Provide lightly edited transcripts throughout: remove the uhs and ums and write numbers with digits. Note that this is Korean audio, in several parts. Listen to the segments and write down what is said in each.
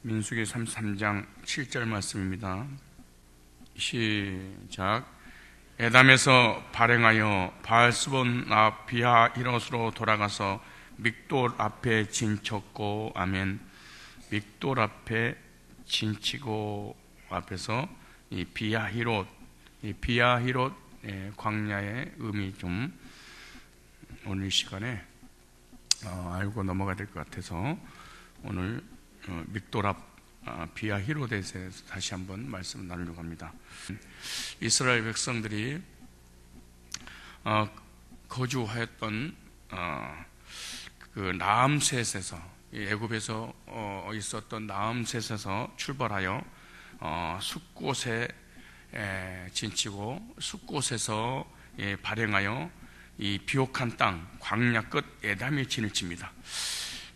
민수기 33장 7절 말씀입니다. 시작. 에담에서 발행하여 바알스본 앞 비하히롯으로 돌아가서 믹돌 앞에 진쳤고. 아멘. 믹돌 앞에 진치고 앞에서 이 비하히롯 광야의 의미 좀 오늘 시간에 알고 넘어가야 될 것 같아서 오늘 믹돌 앞 비하히롯에 대해서 다시 한번 말씀을 나누려고 합니다. 이스라엘 백성들이 거주하였던 그 나암셋에서, 애굽에서 있었던 나암셋에서 출발하여 숫곳에 진치고 숫곳에서 발행하여 이 비옥한 땅 광야 끝 에담에 진을 칩니다.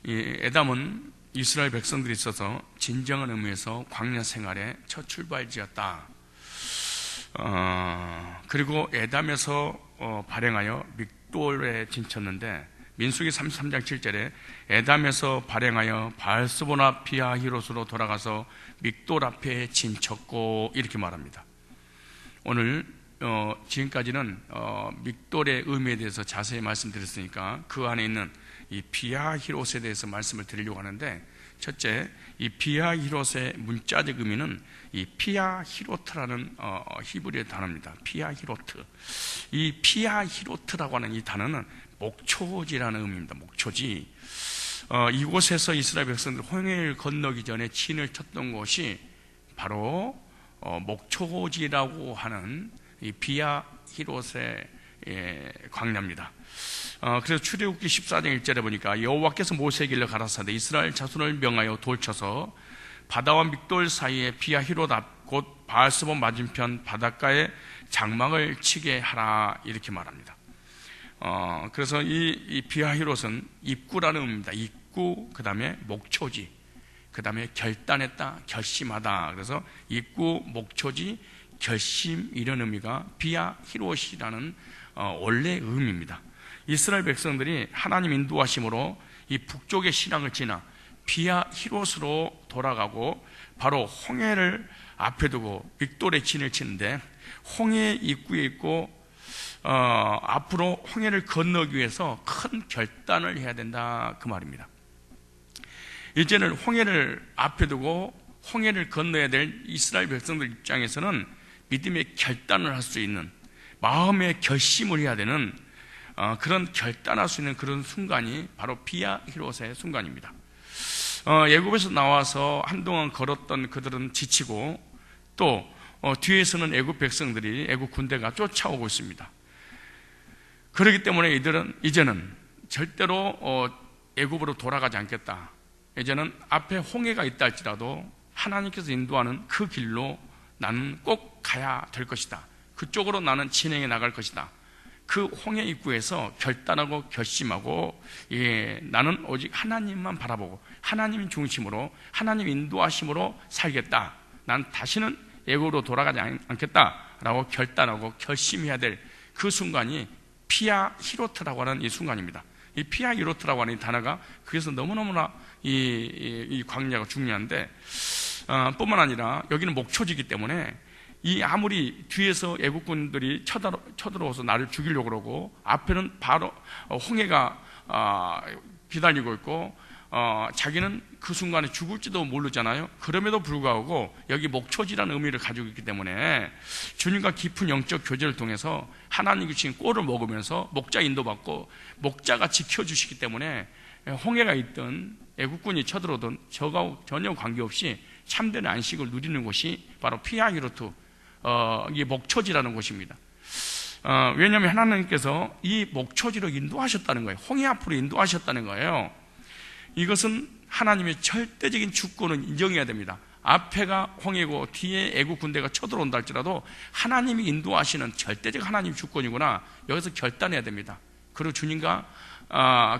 이 에담은 이스라엘 백성들이 있어서 진정한 의미에서 광야 생활의 첫 출발지였다. 그리고 에담에서 발행하여 믹돌에 진쳤는데, 민수기 33장 7절에 에담에서 발행하여 바알스본 앞 비하히롯으로 돌아가서 믹돌 앞에 진쳤고 이렇게 말합니다. 오늘 지금까지는 믹돌의 의미에 대해서 자세히 말씀드렸으니까 그 안에 있는 이 비하히롯에 대해서 말씀을 드리려고 하는데, 첫째, 이 비하히롯의 문자적 의미는 이 피아히로트라는 히브리어 단어입니다. 피아히로트. 이 피아히로트라고 하는 이 단어는 목초지라는 의미입니다. 목초지. 이곳에서 이스라엘 백성들 홍해를 건너기 전에 진을 쳤던 곳이 바로 목초지라고 하는 이 비하히롯의 광야입니다. 그래서 출애굽기 14장 1절에 보니까 여호와께서 모세에게 일러 가라사대 이스라엘 자손을 명하여 돌쳐서 바다와 믹돌 사이에 비하히롯 앞 곧 바알스본 맞은편 바닷가에 장막을 치게 하라 이렇게 말합니다. 그래서 이 비하히롯은 입구라는 의미입니다. 입구, 그 다음에 목초지, 그 다음에 결단했다, 결심하다. 그래서 입구, 목초지, 결심, 이런 의미가 비하히롯이라는 원래 의미입니다. 이스라엘 백성들이 하나님 인도하심으로 이 북쪽의 신앙을 지나 비하히롯으로 돌아가고 바로 홍해를 앞에 두고 믹돌에 진을 치는데, 홍해 입구에 있고 앞으로 홍해를 건너기 위해서 큰 결단을 해야 된다 그 말입니다. 이제는 홍해를 앞에 두고 홍해를 건너야 될 이스라엘 백성들 입장에서는 믿음의 결단을 할 수 있는, 마음의 결심을 해야 되는 그런 결단할 수 있는 그런 순간이 바로 비하히롯의 순간입니다. 애굽에서 나와서 한동안 걸었던 그들은 지치고, 또 뒤에서는 애굽 백성들이, 애굽 군대가 쫓아오고 있습니다. 그렇기 때문에 이제는 절대로 애굽으로 돌아가지 않겠다. 이제는 앞에 홍해가 있다 할지라도 하나님께서 인도하는 그 길로 나는 꼭 가야 될 것이다. 그쪽으로 나는 진행해 나갈 것이다. 그 홍해 입구에서 결단하고 결심하고, 나는 오직 하나님만 바라보고 하나님 중심으로 하나님 인도하심으로 살겠다. 난 다시는 애굽으로 돌아가지 않겠다라고 결단하고 결심해야 될 그 순간이 피아히로트라고 하는 이 순간입니다. 이 피아히로트라고 하는 이 단어가 그래서 너무너무나 이 광야가 중요한데, 뿐만 아니라 여기는 목초지이기 때문에 이 아무리 뒤에서 애국군들이 쳐들어와서 나를 죽이려고 그러고 앞에는 바로 홍해가 기다리고 있고 자기는 그 순간에 죽을지도 모르잖아요. 그럼에도 불구하고 여기 목초지라는 의미를 가지고 있기 때문에 주님과 깊은 영적 교제를 통해서 하나님이 주신 꼴을 먹으면서 목자 인도받고 목자가 지켜주시기 때문에 홍해가 있든 애국군이 쳐들어오든 저가 전혀 관계없이 참된 안식을 누리는 곳이 바로 피하히로트, 이게 목초지라는 곳입니다. 왜냐하면 하나님께서 이 목초지로 인도하셨다는 거예요. 홍해 앞으로 인도하셨다는 거예요. 이것은 하나님의 절대적인 주권을 인정해야 됩니다. 앞에가 홍해고 뒤에 애국 군대가 쳐들어온다 할지라도 하나님이 인도하시는 절대적 하나님 주권이구나. 여기서 결단해야 됩니다. 그리고 주님과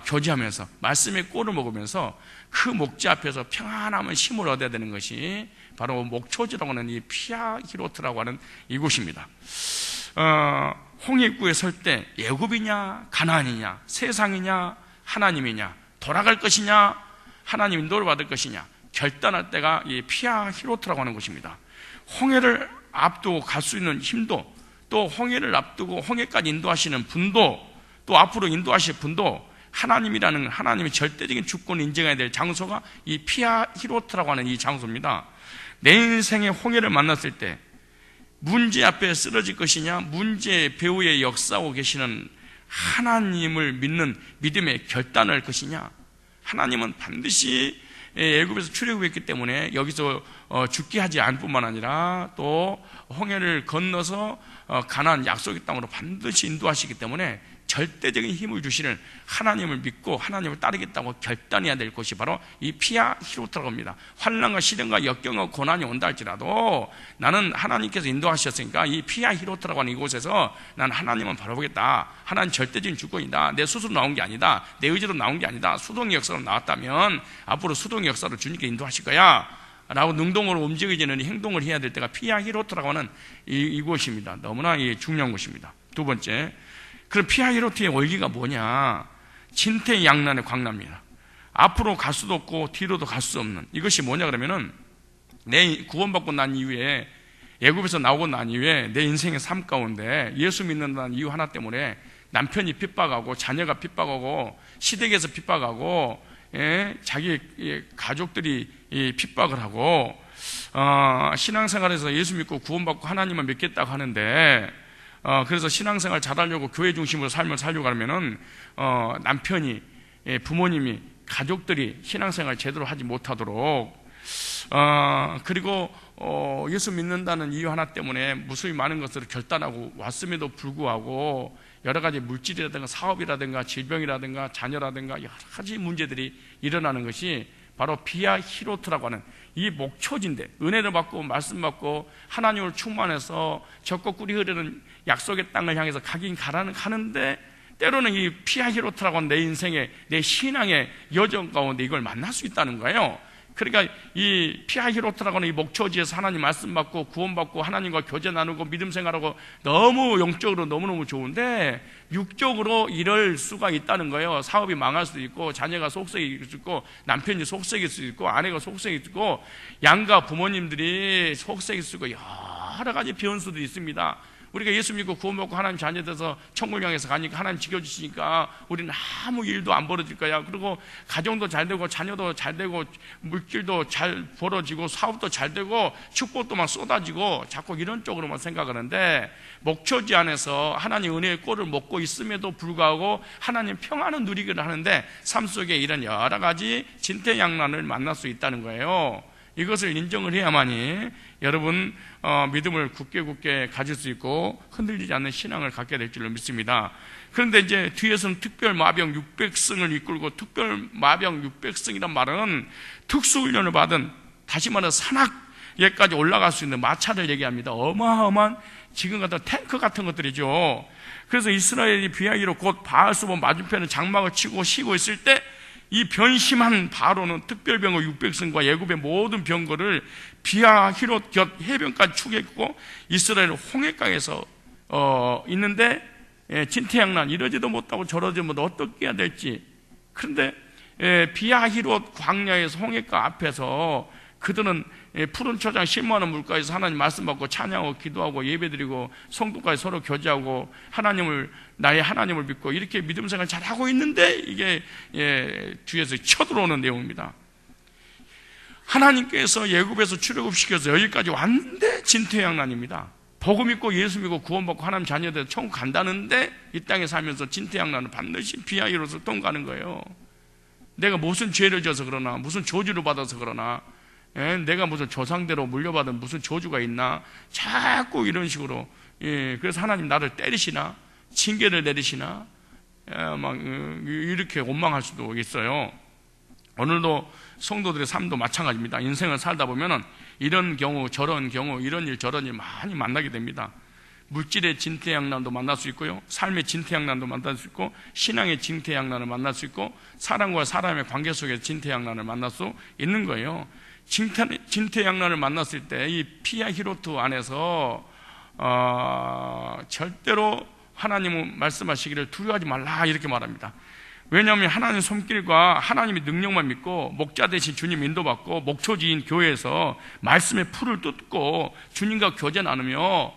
교제하면서 말씀의 꼴을 먹으면서 그 목자 앞에서 평안함을 힘을 얻어야 되는 것이 바로 목초지라고 하는 이 피아히로트라고 하는 이곳입니다. 홍해 입구에 설 때 애굽이냐 가나안이냐 세상이냐 하나님이냐 돌아갈 것이냐 하나님 인도를 받을 것이냐 결단할 때가 이 피아 히로트라고 하는 것입니다. 홍해를 앞두고 갈 수 있는 힘도, 또 홍해를 앞두고 홍해까지 인도하시는 분도, 또 앞으로 인도하실 분도 하나님이라는 하나님의 절대적인 주권을 인정해야 될 장소가 이 피아 히로트라고 하는 이 장소입니다. 내 인생의 홍해를 만났을 때 문제 앞에 쓰러질 것이냐, 문제 배후에 역사하고 계시는 하나님을 믿는 믿음의 결단을 할 것이냐. 하나님은 반드시 애굽에서 출애굽했기 때문에 여기서 죽게 하지 않을 뿐만 아니라 또 홍해를 건너서 가나안 약속의 땅으로 반드시 인도하시기 때문에 절대적인 힘을 주시는 하나님을 믿고 하나님을 따르겠다고 결단해야 될 것이 바로 이 피아 히로트라고 합니다. 환난과 시련과 역경과 고난이 온다 할지라도 나는 하나님께서 인도하셨으니까 이 피아 히로트라고 하는 이곳에서 난 하나님은 바라보겠다. 하나님 절대적인 주권이다. 내 스스로 나온 게 아니다. 내 의지로 나온 게 아니다. 수동의 역사로 나왔다면 앞으로 수동의 역사로 주님께 인도하실 거야 라고 능동으로 움직이지는 행동을 해야 될 때가 피아 히로트라고 하는 이곳입니다. 너무나 중요한 곳입니다. 두 번째, 그럼 피아 히로트의 원리가 뭐냐? 진퇴양난의 광란입니다. 앞으로 갈 수도 없고 뒤로도 갈 수 없는 이것이 뭐냐 그러면은, 내 구원받고 난 이후에, 애굽에서 나오고 난 이후에 내 인생의 삶 가운데 예수 믿는다는 이유 하나 때문에 남편이 핍박하고 자녀가 핍박하고 시댁에서 핍박하고 자기 가족들이 핍박을 하고 신앙생활에서 예수 믿고 구원받고 하나님을 믿겠다고 하는데 그래서 신앙생활 잘하려고 교회 중심으로 삶을 살려고 하면은 남편이, 부모님이, 가족들이 신앙생활 제대로 하지 못하도록 그리고 예수 믿는다는 이유 하나 때문에 무수히 많은 것들을 결단하고 왔음에도 불구하고 여러 가지 물질이라든가 사업이라든가 질병이라든가 자녀라든가 여러 가지 문제들이 일어나는 것이 바로 피아 히로트라고 하는 이 목초지인데, 은혜를 받고 말씀 받고 하나님을 충만해서 적고 꿀이 흐르는 약속의 땅을 향해서 가는데 때로는 이 피아 히로트라고 하는 내 인생의, 내 신앙의 여정 가운데 이걸 만날 수 있다는 거예요. 그러니까 이 피아 히로트라고 하는 이 목초지에서 하나님 말씀 받고 구원받고 하나님과 교제 나누고 믿음 생활하고 너무 영적으로 너무너무 좋은데 육적으로 이럴 수가 있다는 거예요. 사업이 망할 수도 있고, 자녀가 속썩일 수도 있고, 남편이 속썩일 수도 있고, 아내가 속썩일 수도 있고, 양가 부모님들이 속썩일 수도 있고, 여러 가지 변수도 있습니다. 우리가 예수 믿고 구원받고 하나님 자녀 돼서 천국 향해서 가니까 하나님 지켜주시니까 우리는 아무 일도 안 벌어질 거야. 그리고 가정도 잘 되고 자녀도 잘 되고 물질도 잘 벌어지고 사업도 잘 되고 축복도 막 쏟아지고 자꾸 이런 쪽으로만 생각하는데, 목초지 안에서 하나님 은혜의 꼴을 먹고 있음에도 불구하고 하나님 평안을 누리기를 하는데 삶 속에 이런 여러 가지 진퇴양난을 만날 수 있다는 거예요. 이것을 인정을 해야만이 여러분 믿음을 굳게 가질 수 있고 흔들리지 않는 신앙을 갖게 될 줄로 믿습니다. 그런데 이제 뒤에서는 특별 마병 600승을 이끌고, 특별 마병 600승이란 말은 특수훈련을 받은, 다시 말해서 산악예까지 올라갈 수 있는 마차를 얘기합니다. 어마어마한 지금 같은 탱크 같은 것들이죠. 그래서 이스라엘이 비하기로 곧 바알스본 맞은편에 장막을 치고 쉬고 있을 때 이 변심한 바로는 특별병거 600승과 애굽의 모든 병거를 비하 히롯 곁 해변까지 추격했고 이스라엘 홍해강에서 있는데 진퇴양난, 이러지도 못하고 저러지 못하고 어떻게 해야 될지. 그런데 비하 히롯 광야에서 홍해가 앞에서 그들은 푸른 초장 실무하는 물가에서 하나님 말씀 받고 찬양하고 기도하고 예배드리고 성도까지 서로 교제하고 나의 하나님을 믿고 이렇게 믿음 생활 잘하고 있는데 이게 뒤에서 쳐들어오는 내용입니다. 하나님께서 애굽에서 출애굽시켜서 여기까지 왔는데 진퇴양난입니다. 복음 믿고 예수 믿고 구원받고 하나님 자녀들 천국 간다는데 이 땅에 살면서 진퇴양난은 반드시 비하 히롯을 통과하는 거예요. 내가 무슨 죄를 져서 그러나, 무슨 저주를 받아서 그러나, 내가 무슨 조상대로 물려받은 무슨 저주가 있나, 자꾸 이런 식으로 그래서 하나님 나를 때리시나, 징계를 내리시나, 막 이렇게 원망할 수도 있어요. 오늘도 성도들의 삶도 마찬가지입니다. 인생을 살다 보면은 이런 경우 저런 경우, 이런 일 저런 일 많이 만나게 됩니다. 물질의 진퇴양난도 만날 수 있고요, 삶의 진퇴양난도 만날 수 있고, 신앙의 진퇴양난을 만날 수 있고, 사람과 사람의 관계 속에서 진퇴양난을 만날 수 있는 거예요. 진퇴양난을 만났을 때 이 피아 히로트 안에서 절대로 하나님은 말씀하시기를 두려워하지 말라 이렇게 말합니다. 왜냐하면 하나님 손길과 하나님의 능력만 믿고 목자 대신 주님 인도받고 목초지인 교회에서 말씀의 풀을 뜯고 주님과 교제 나누며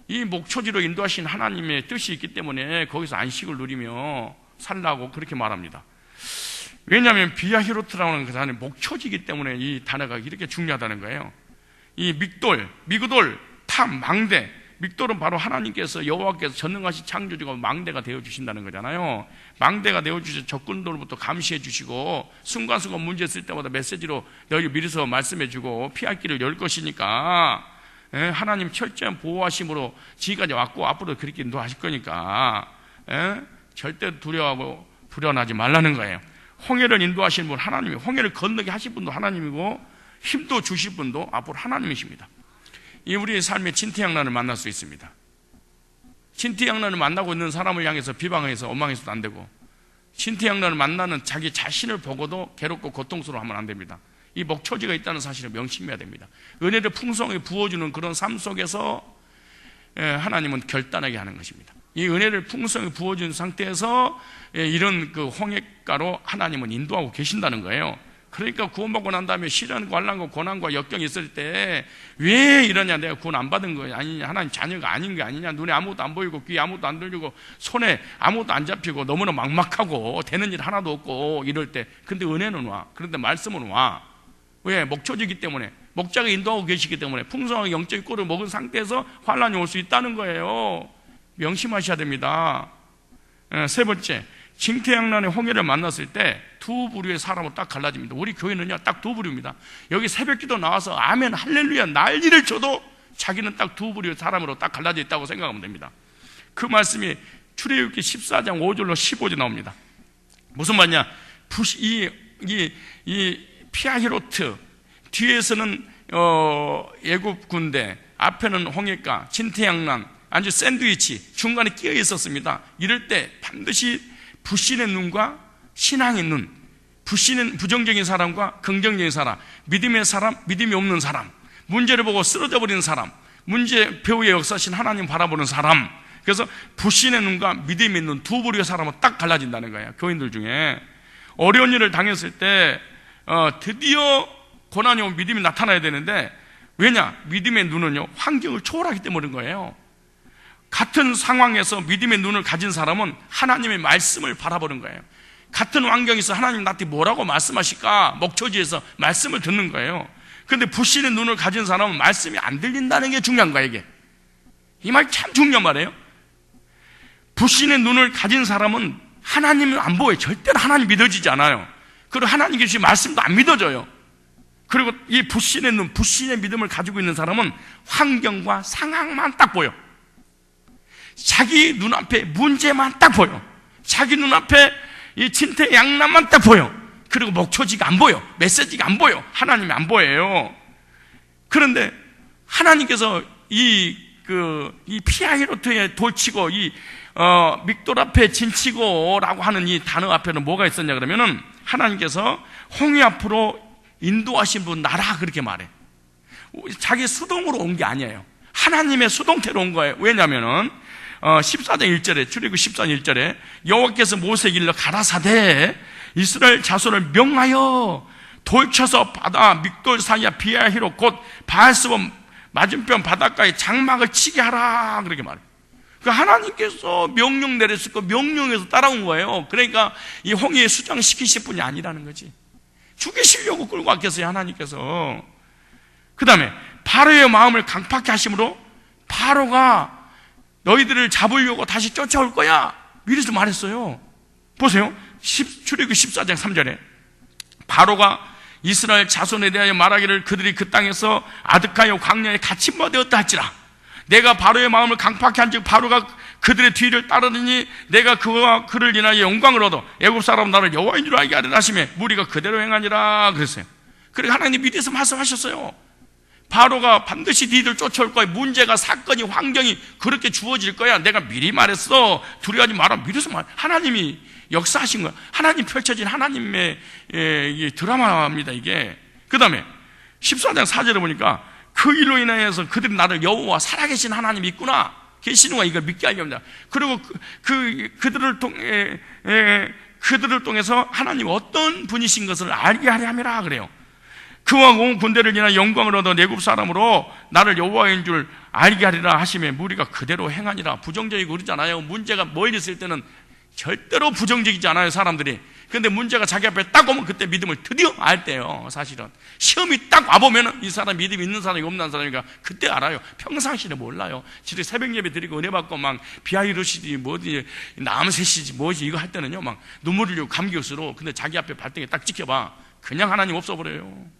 이 목초지로 인도하신 하나님의 뜻이 있기 때문에 거기서 안식을 누리며 살라고 그렇게 말합니다. 왜냐하면 비아히로트라는 그 단어는 목초지이기 때문에 이 단어가 이렇게 중요하다는 거예요. 이 믹돌, 미그돌, 탐, 망대. 믹돌은 바로 하나님께서 여호와께서 전능하신 창조주가 망대가 되어주신다는 거잖아요. 망대가 되어주셔서 적군들로부터 감시해 주시고 순간순간 문제 있을 때마다 메시지로 너희 미리서 말씀해 주고 피할 길을 열 것이니까 하나님 철저한 보호하심으로 지금까지 왔고 앞으로도 그렇게 인도하실 거니까 절대 두려워하고 불안하지 말라는 거예요. 홍해를 인도하시는 분 하나님이, 홍해를 건너게 하실 분도 하나님이고 힘도 주실 분도 앞으로 하나님이십니다. 이 우리의 삶에 진퇴양난을 만날 수 있습니다. 진퇴양난을 만나고 있는 사람을 향해서 비방해서 원망해서도 안 되고, 진퇴양난을 만나는 자기 자신을 보고도 괴롭고 고통스러워하면 안 됩니다. 이 목초지가 있다는 사실을 명심해야 됩니다. 은혜를 풍성하게 부어주는 그런 삶 속에서 하나님은 결단하게 하는 것입니다. 이 은혜를 풍성하게 부어준 상태에서 이런 그 홍해가로 하나님은 인도하고 계신다는 거예요. 그러니까 구원받고 난 다음에 시련과 환난과 고난과 역경이 있을 때 왜 이러냐, 내가 구원 안 받은 거 아니냐, 하나님 자녀가 아닌 게 아니냐, 눈에 아무것도 안 보이고 귀에 아무것도 안 들리고 손에 아무것도 안 잡히고 너무나 막막하고 되는 일 하나도 없고 이럴 때, 근데 은혜는 와, 그런데 말씀은 와. 왜? 목초지기 때문에, 목자가 인도하고 계시기 때문에 풍성하게 영적인 꼴을 먹은 상태에서 환난이 올 수 있다는 거예요. 명심하셔야 됩니다. 세 번째, 징태양난의 홍해를 만났을 때 두 부류의 사람으로 딱 갈라집니다. 우리 교회는요 딱 두 부류입니다. 여기 새벽기도 나와서 아멘 할렐루야 난리를 쳐도 자기는 딱 두 부류의 사람으로 딱 갈라져 있다고 생각하면 됩니다. 그 말씀이 출애굽기 14장 5절로 15절 나옵니다. 무슨 말이냐, 이 피아히로트 뒤에서는 애굽 군대, 앞에는 홍해가, 진태양난, 아주 샌드위치 중간에 끼어 있었습니다. 이럴 때 반드시 불신의 눈과 신앙의 눈, 불신은 부정적인 사람과 긍정적인 사람, 믿음의 사람, 믿음이 없는 사람, 문제를 보고 쓰러져 버리는 사람, 문제 배후의 역사신 하나님 바라보는 사람. 그래서 불신의 눈과 믿음의 눈 두 부류의 사람은 딱 갈라진다는 거예요. 교인들 중에 어려운 일을 당했을 때 드디어 고난이 오면 믿음이 나타나야 되는데, 왜냐? 믿음의 눈은요 환경을 초월하기 때문인 거예요. 같은 상황에서 믿음의 눈을 가진 사람은 하나님의 말씀을 바라보는 거예요. 같은 환경에서 하나님 나한테 뭐라고 말씀하실까 목초지에서 말씀을 듣는 거예요. 그런데 불신의 눈을 가진 사람은 말씀이 안 들린다는 게 중요한 거예요. 이게 이 말 참 중요한 말이에요. 불신의 눈을 가진 사람은 하나님을 안 보여요. 절대로 하나님 믿어지지 않아요. 그리고 하나님 계신 말씀도 안 믿어져요. 그리고 이 불신의 눈, 불신의 믿음을 가지고 있는 사람은 환경과 상황만 딱 보여. 자기 눈앞에 문제만 딱 보여. 자기 눈앞에 이 진퇴양난만 딱 보여. 그리고 목초지가 안 보여. 메시지가 안 보여. 하나님이 안 보여요. 그런데 하나님께서 이 피아히로트에 돌치고 믹돌 앞에 진치고 라고 하는 이 단어 앞에는 뭐가 있었냐 그러면은, 하나님께서 홍해 앞으로 인도하신 분 나라 그렇게 말해. 자기 수동으로 온 게 아니에요. 하나님의 수동태로 온 거예요. 왜냐면은 14장 1절에, 출애굽기 14장 1절에 여호와께서 모세에게 일러 가라사대 이스라엘 자손을 명하여 돌쳐서 바다 믹돌 사이야 비아히로 곧 바알스본 맞은편 바닷가에 장막을 치게 하라 그렇게 말해요. 그 하나님께서 명령 내렸을 거 명령에서 따라온 거예요. 그러니까 이 홍해에 수장시키실 분이 아니라는 거지. 죽이시려고 끌고 왔겠어요 하나님께서. 그 다음에 바로의 마음을 강팍케 하심으로 바로가 너희들을 잡으려고 다시 쫓아올 거야 미리서 말했어요. 보세요. 출애굽기 14장 3절에 바로가 이스라엘 자손에 대하여 말하기를 그들이 그 땅에서 아득하여 광야에 갇힌바 되었다 할지라 내가 바로의 마음을 강팍케 한즉 바로가 그들의 뒤를 따르더니 내가 그와 그를 인하여 영광을 얻어 애굽 사람 나를 여호와인 줄 알게 하리라 하시매 무리가 그대로 행하니라 그랬어요. 그리고 하나님 미리서 말씀하셨어요. 바로가 반드시 니들 쫓아올 거야. 문제가, 사건이, 환경이 그렇게 주어질 거야. 내가 미리 말했어. 두려워하지 마라. 미리서 말. 하나님이 역사하신 거야. 하나님 펼쳐진 하나님의 드라마입니다 이게. 그 다음에 14장 4절에 보니까 그 일로 인하여서 그들이 나를 여호와 살아계신 하나님이 있구나 계시는 거야. 이걸 믿게 하려고 합니다. 그리고 그들을 통해 그들을 통해서 하나님 어떤 분이신 것을 알게 하려 함이라 그래요. 그와 온 군대를 인하 영광을 얻어 내굽 사람으로 나를 여호와인 줄 알게 하리라 하시며 무리가 그대로 행하니라. 부정적이고 그러잖아요. 문제가 멀리 있을 때는 절대로 부정적이지 않아요, 사람들이. 근데 문제가 자기 앞에 딱 오면 그때 믿음을 드디어 알 때요. 사실은 시험이 딱 와보면 이 사람 믿음이 있는 사람이 없는 사람이니까 그때 알아요. 평상시에 몰라요. 진짜 새벽 예배 드리고 은혜 받고 막 비아이러시지 뭐지 남새시지 뭐지 이거 할 때는요 막 눈물 흘리고 감격스러워. 근데 자기 앞에 발등에 딱 찍혀봐, 그냥 하나님 없어버려요.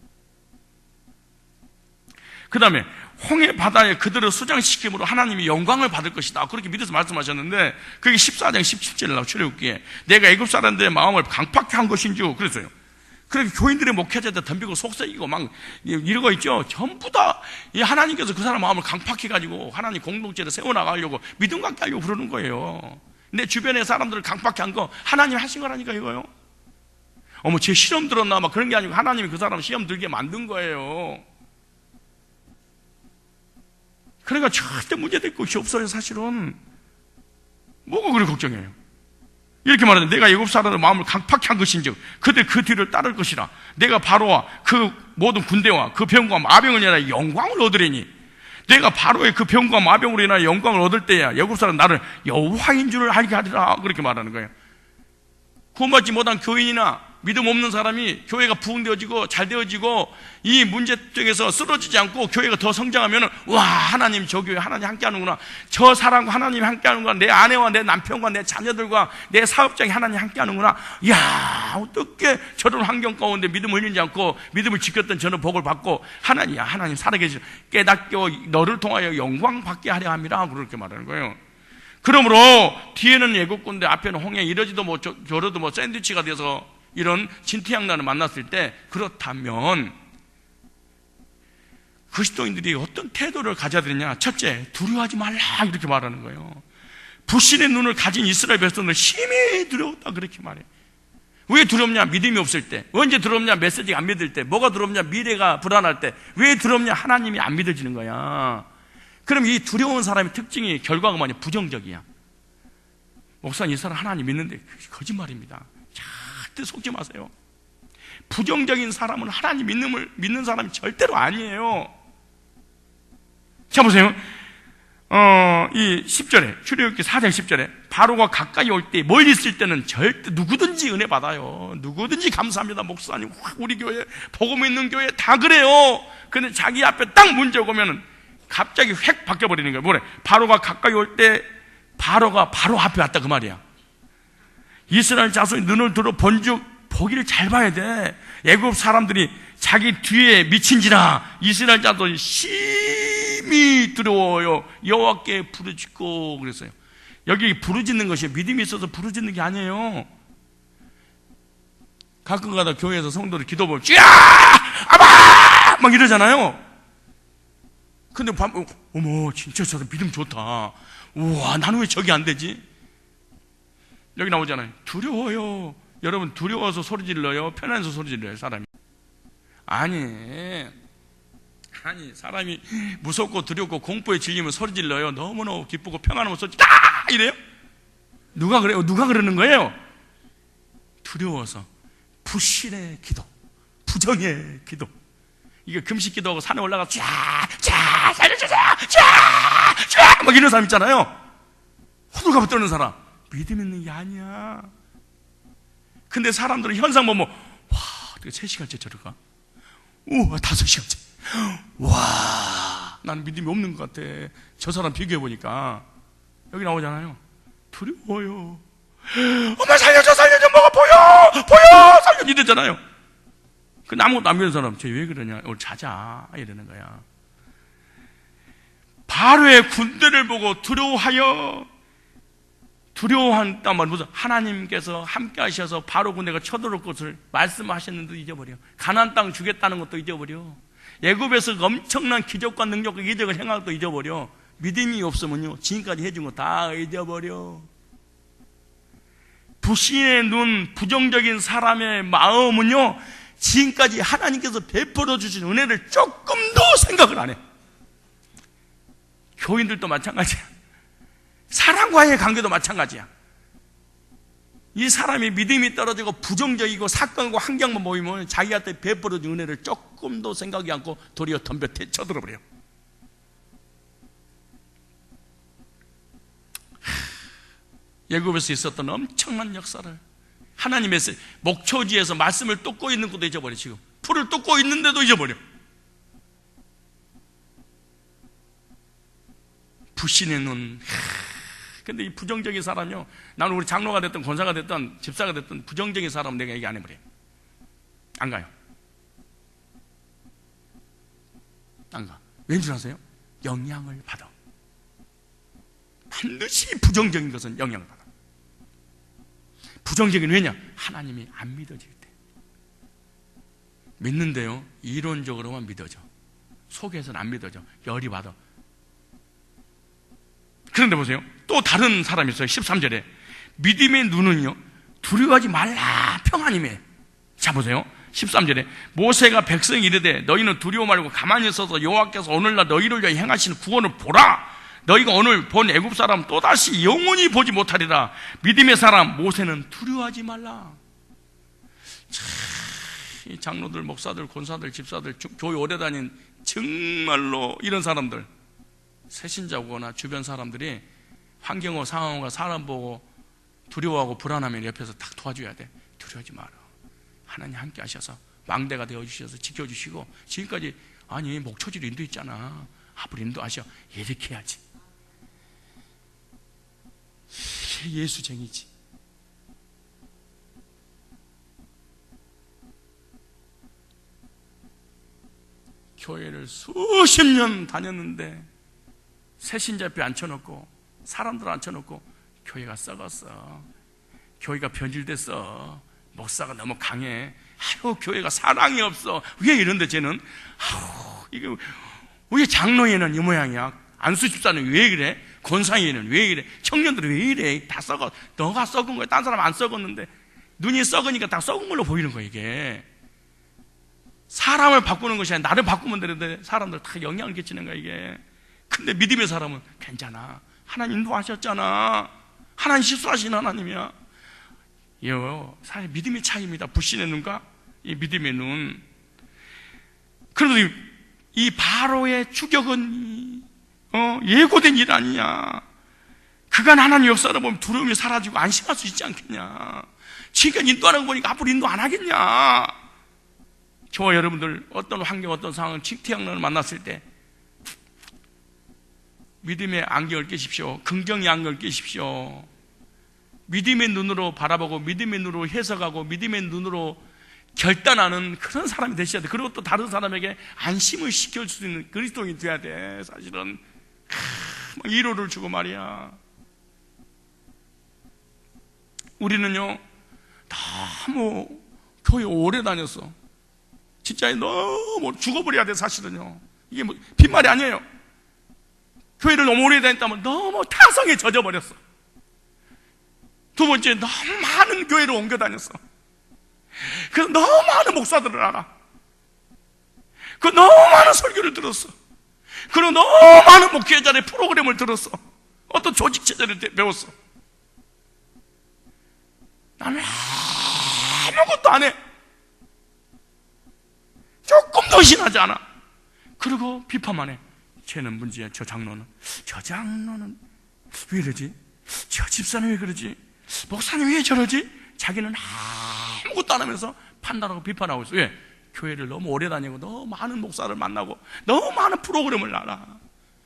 그 다음에 홍해 바다에 그들을 수장시킴으로 하나님이 영광을 받을 것이다, 그렇게 믿어서 말씀하셨는데, 그게 14장 17절에 나와 출애굽기에 내가 애굽 사람들의 마음을 강팍케 한 것인 줄 그랬어요. 그렇게 교인들의 목회자들 덤비고 속삭이고 막 이러고 있죠. 전부 다 하나님께서 그 사람 마음을 강팍해 가지고 하나님 공동체를 세워나가려고 믿음 갖게 하려고 그러는 거예요. 내 주변의 사람들을 강팍해 한 거 하나님이 하신 거라니까 이거요. 어머 제 시험 들었나 막 그런 게 아니고 하나님이 그 사람 시험 들게 만든 거예요. 그러니까 절대 문제될 것이 없어요. 사실은 뭐가 그래 걱정해요. 이렇게 말하는데 내가 애굽 사람의 마음을 강팍케 한 것인즉 그들 그 뒤를 따를 것이라. 내가 바로와 그 모든 군대와 그 병과 마병을 인하여 영광을 얻으리니 내가 바로의 그 병과 마병으로 인하여 영광을 얻을 때야 애굽 사람 나를 여호와인 줄을 알게 하리라, 그렇게 말하는 거예요. 구원받지 못한 교인이나 믿음 없는 사람이 교회가 부흥되어지고 잘 되어지고 이 문제 쪽에서 쓰러지지 않고 교회가 더 성장하면 와 하나님 저 교회 하나님 함께 하는구나, 저 사람과 하나님 함께 하는구나, 내 아내와 내 남편과 내 자녀들과 내 사업장이 하나님 함께 하는구나, 야 어떻게 저런 환경 가운데 믿음을 흘리지 않고 믿음을 지켰던 저는 복을 받고 하나님 살아계시 깨닫고 너를 통하여 영광 받게 하려 함이라, 그렇게 말하는 거예요. 그러므로 뒤에는 애굽 군대 앞에는 홍해, 이러지도 뭐 저러도 뭐 샌드위치가 돼서 이런 진퇴양난을 만났을 때, 그렇다면 그리스도인들이 어떤 태도를 가져야 되느냐? 첫째, 두려워하지 말라, 이렇게 말하는 거예요. 불신의 눈을 가진 이스라엘 백성들 심히 두려웠다, 그렇게 말해요. 왜 두렵냐? 믿음이 없을 때. 언제 두렵냐? 메시지가 안 믿을 때. 뭐가 두렵냐? 미래가 불안할 때. 왜 두렵냐? 하나님이 안 믿어지는 거야. 그럼 이 두려운 사람의 특징이 결과가 뭐냐? 부정적이야. 목사님 이 사람 하나님 믿는데 거짓말입니다. 절대 속지 마세요. 부정적인 사람은 하나님 믿는 사람이 절대로 아니에요. 자 보세요. 이 10절에 출애굽기 4장 10절에 바로가 가까이 올 때 멀리 있을 때는 절대 누구든지 은혜 받아요. 누구든지 감사합니다. 목사님 우리 교회 복음 있는 교회 다 그래요. 근데 자기 앞에 딱 문제 오면은 갑자기 획 바뀌어버리는 거예요. 뭐래? 바로가 가까이 올 때 바로가 바로 앞에 왔다, 그 말이야. 이스라엘 자손이 눈을 들어 본즉 보기를 잘 봐야 돼. 애굽 사람들이 자기 뒤에 미친지라 이스라엘 자손이 심히 두려워요. 여호와께 부르짖고 그랬어요. 여기 부르짖는 것이 믿음이 있어서 부르짖는 게 아니에요. 가끔가다 교회에서 성도들 기도 보면 쥐야! 아바! 막 이러잖아요. 근데 어머 진짜 저 사람 믿음 좋다. 우와 나는 왜 저기 안 되지? 여기 나오잖아요. 두려워요. 여러분 두려워서 소리 질러요? 편안해서 소리 질러요? 사람이? 아니 사람이 무섭고 두렵고 공포에 질리면 소리 질러요? 너무너무 기쁘고 평안하면 소리 이래요? 누가 그래요? 누가 그러는 거예요? 두려워서 불신의 기도, 부정의 기도. 이게 금식 기도하고 산에 올라가 쫙 살려주세요 쫙 막 이런 사람 있잖아요. 호들갑을 떠는 사람. 믿음 있는 게 아니야. 근데 사람들은 현상 보면 와 3시간째 저러가, 우와 5시간째, 와 난 믿음이 없는 것 같아. 저 사람 비교해보니까 여기 나오잖아요. 두려워요. 엄마 살려줘 뭐가 보여 살려줘 이러잖아요. 근데 아무것도 안 믿는 사람 쟤 왜 그러냐, 오늘 자자 이러는 거야. 바로의 군대를 보고 두려워한단 말은 무슨 하나님께서 함께 하셔서 바로 군대가 쳐들어올 것을 말씀하셨는데도 잊어버려. 가나안 땅 주겠다는 것도 잊어버려. 애굽에서 엄청난 기적과 능력과 이적을 행한 것도 잊어버려. 믿음이 없으면요 지금까지 해준 거 다 잊어버려. 불신의 눈, 부정적인 사람의 마음은요 지금까지 하나님께서 베풀어 주신 은혜를 조금도 생각을 안 해. 교인들도 마찬가지야. 사람과의 관계도 마찬가지야. 이 사람이 믿음이 떨어지고 부정적이고 사건과 환경만 모이면 자기한테 베풀어진 은혜를 조금도 생각하지 않고 도리어 덤벼 쳐들어버려요. 예굽에서 있었던 엄청난 역사를 하나님의 목초지에서 말씀을 쫓고 있는 것도 잊어버려. 지금 풀을 쫓고 있는데도 잊어버려. 불신의 눈. 근데 이 부정적인 사람이요, 나는 우리 장로가 됐든 권사가 됐든 집사가 됐든 부정적인 사람은 내가 얘기 안 해버려. 안 가요. 안 가. 왠지 아세요? 영향을 받아. 반드시 부정적인 것은 영향을 받아. 부정적인 왜냐? 하나님이 안 믿어질 때. 믿는데요, 이론적으로만 믿어져. 속에서는 안 믿어져. 열이 받아. 그런데 보세요, 또 다른 사람이 있어요. 13절에 믿음의 눈은요, 두려워하지 말라 평안이매. 자 보세요, 13절에 모세가 백성이 이르되 너희는 두려워 말고 가만히 있어서 여호와께서 오늘날 너희를 위하여 행하시는 구원을 보라. 너희가 오늘 본 애굽 사람 또다시 영원히 보지 못하리라. 믿음의 사람 모세는 두려워하지 말라. 이 장로들, 목사들, 권사들, 집사들, 교회 오래 다닌 정말로 이런 사람들, 새신자거나 주변 사람들이 환경과 상황과 사람 보고 두려워하고 불안하면 옆에서 딱 도와줘야 돼. 두려워하지 마라. 하나님 함께 하셔서 망대가 되어주셔서 지켜주시고, 지금까지 아니 목초지로 인도했잖아. 앞으로 인도하셔. 이렇게 해야지. 이게 예수쟁이지. 교회를 수십 년 다녔는데 새신자 앞에 앉혀놓고 사람들 앉혀놓고 교회가 썩었어. 교회가 변질됐어. 목사가 너무 강해. 아유, 교회가 사랑이 없어. 왜 이런데 쟤는? 아우, 이게 왜 장로회는 이 모양이야? 안수 집사는 왜 그래? 권사회는 왜 이래? 청년들은 왜 이래? 다 썩어. 너가 썩은 거야. 딴 사람 안 썩었는데 눈이 썩으니까 다 썩은 걸로 보이는 거야. 이게 사람을 바꾸는 것이 아니라 나를 바꾸면 되는데 사람들 다 영향을 끼치는 거야 이게. 근데 믿음의 사람은 괜찮아. 하나님 인도하셨잖아. 하나님 실수하신 하나님이야. 이거 사실 믿음의 차이입니다. 불신의 눈과 이 믿음의 눈. 그래도 이 바로의 추격은 예고된 일 아니냐. 그간 하나님 역사를 보면 두려움이 사라지고 안심할 수 있지 않겠냐. 지금까지 인도하는 거 보니까 앞으로 인도 안 하겠냐. 저와 여러분들 어떤 환경, 어떤 상황, 태양을 만났을 때 믿음의 안경을 끼십시오. 긍정의 안경을 끼십시오. 믿음의 눈으로 바라보고 믿음의 눈으로 해석하고 믿음의 눈으로 결단하는 그런 사람이 되셔야 돼. 그리고 또 다른 사람에게 안심을 시킬 수 있는 그리스도인이 돼야 돼. 사실은 위로를 주고 말이야. 우리는요 너무 교회 오래 다녔어. 진짜 너무 죽어버려야 돼. 사실은요 이게 뭐 빈말이 아니에요. 교회를 너무 오래 다녔다면 너무 타성에 젖어버렸어. 두 번째, 너무 많은 교회를 옮겨 다녔어. 그래서 너무 많은 목사들을 알아. 그 너무 많은 설교를 들었어. 그리고 너무 많은 목회자의 프로그램을 들었어. 어떤 조직 체제를 배웠어. 나는 아무것도 안 해. 조금도 신하지 않아. 그리고 비판만 해. 쟤는 문제야. 저 장로는 왜 이러지? 저 집사는 왜 그러지? 목사님 왜 저러지? 자기는 아무것도 안 하면서 판단하고 비판하고 있어. 왜? 교회를 너무 오래 다니고 너무 많은 목사를 만나고 너무 많은 프로그램을 알아.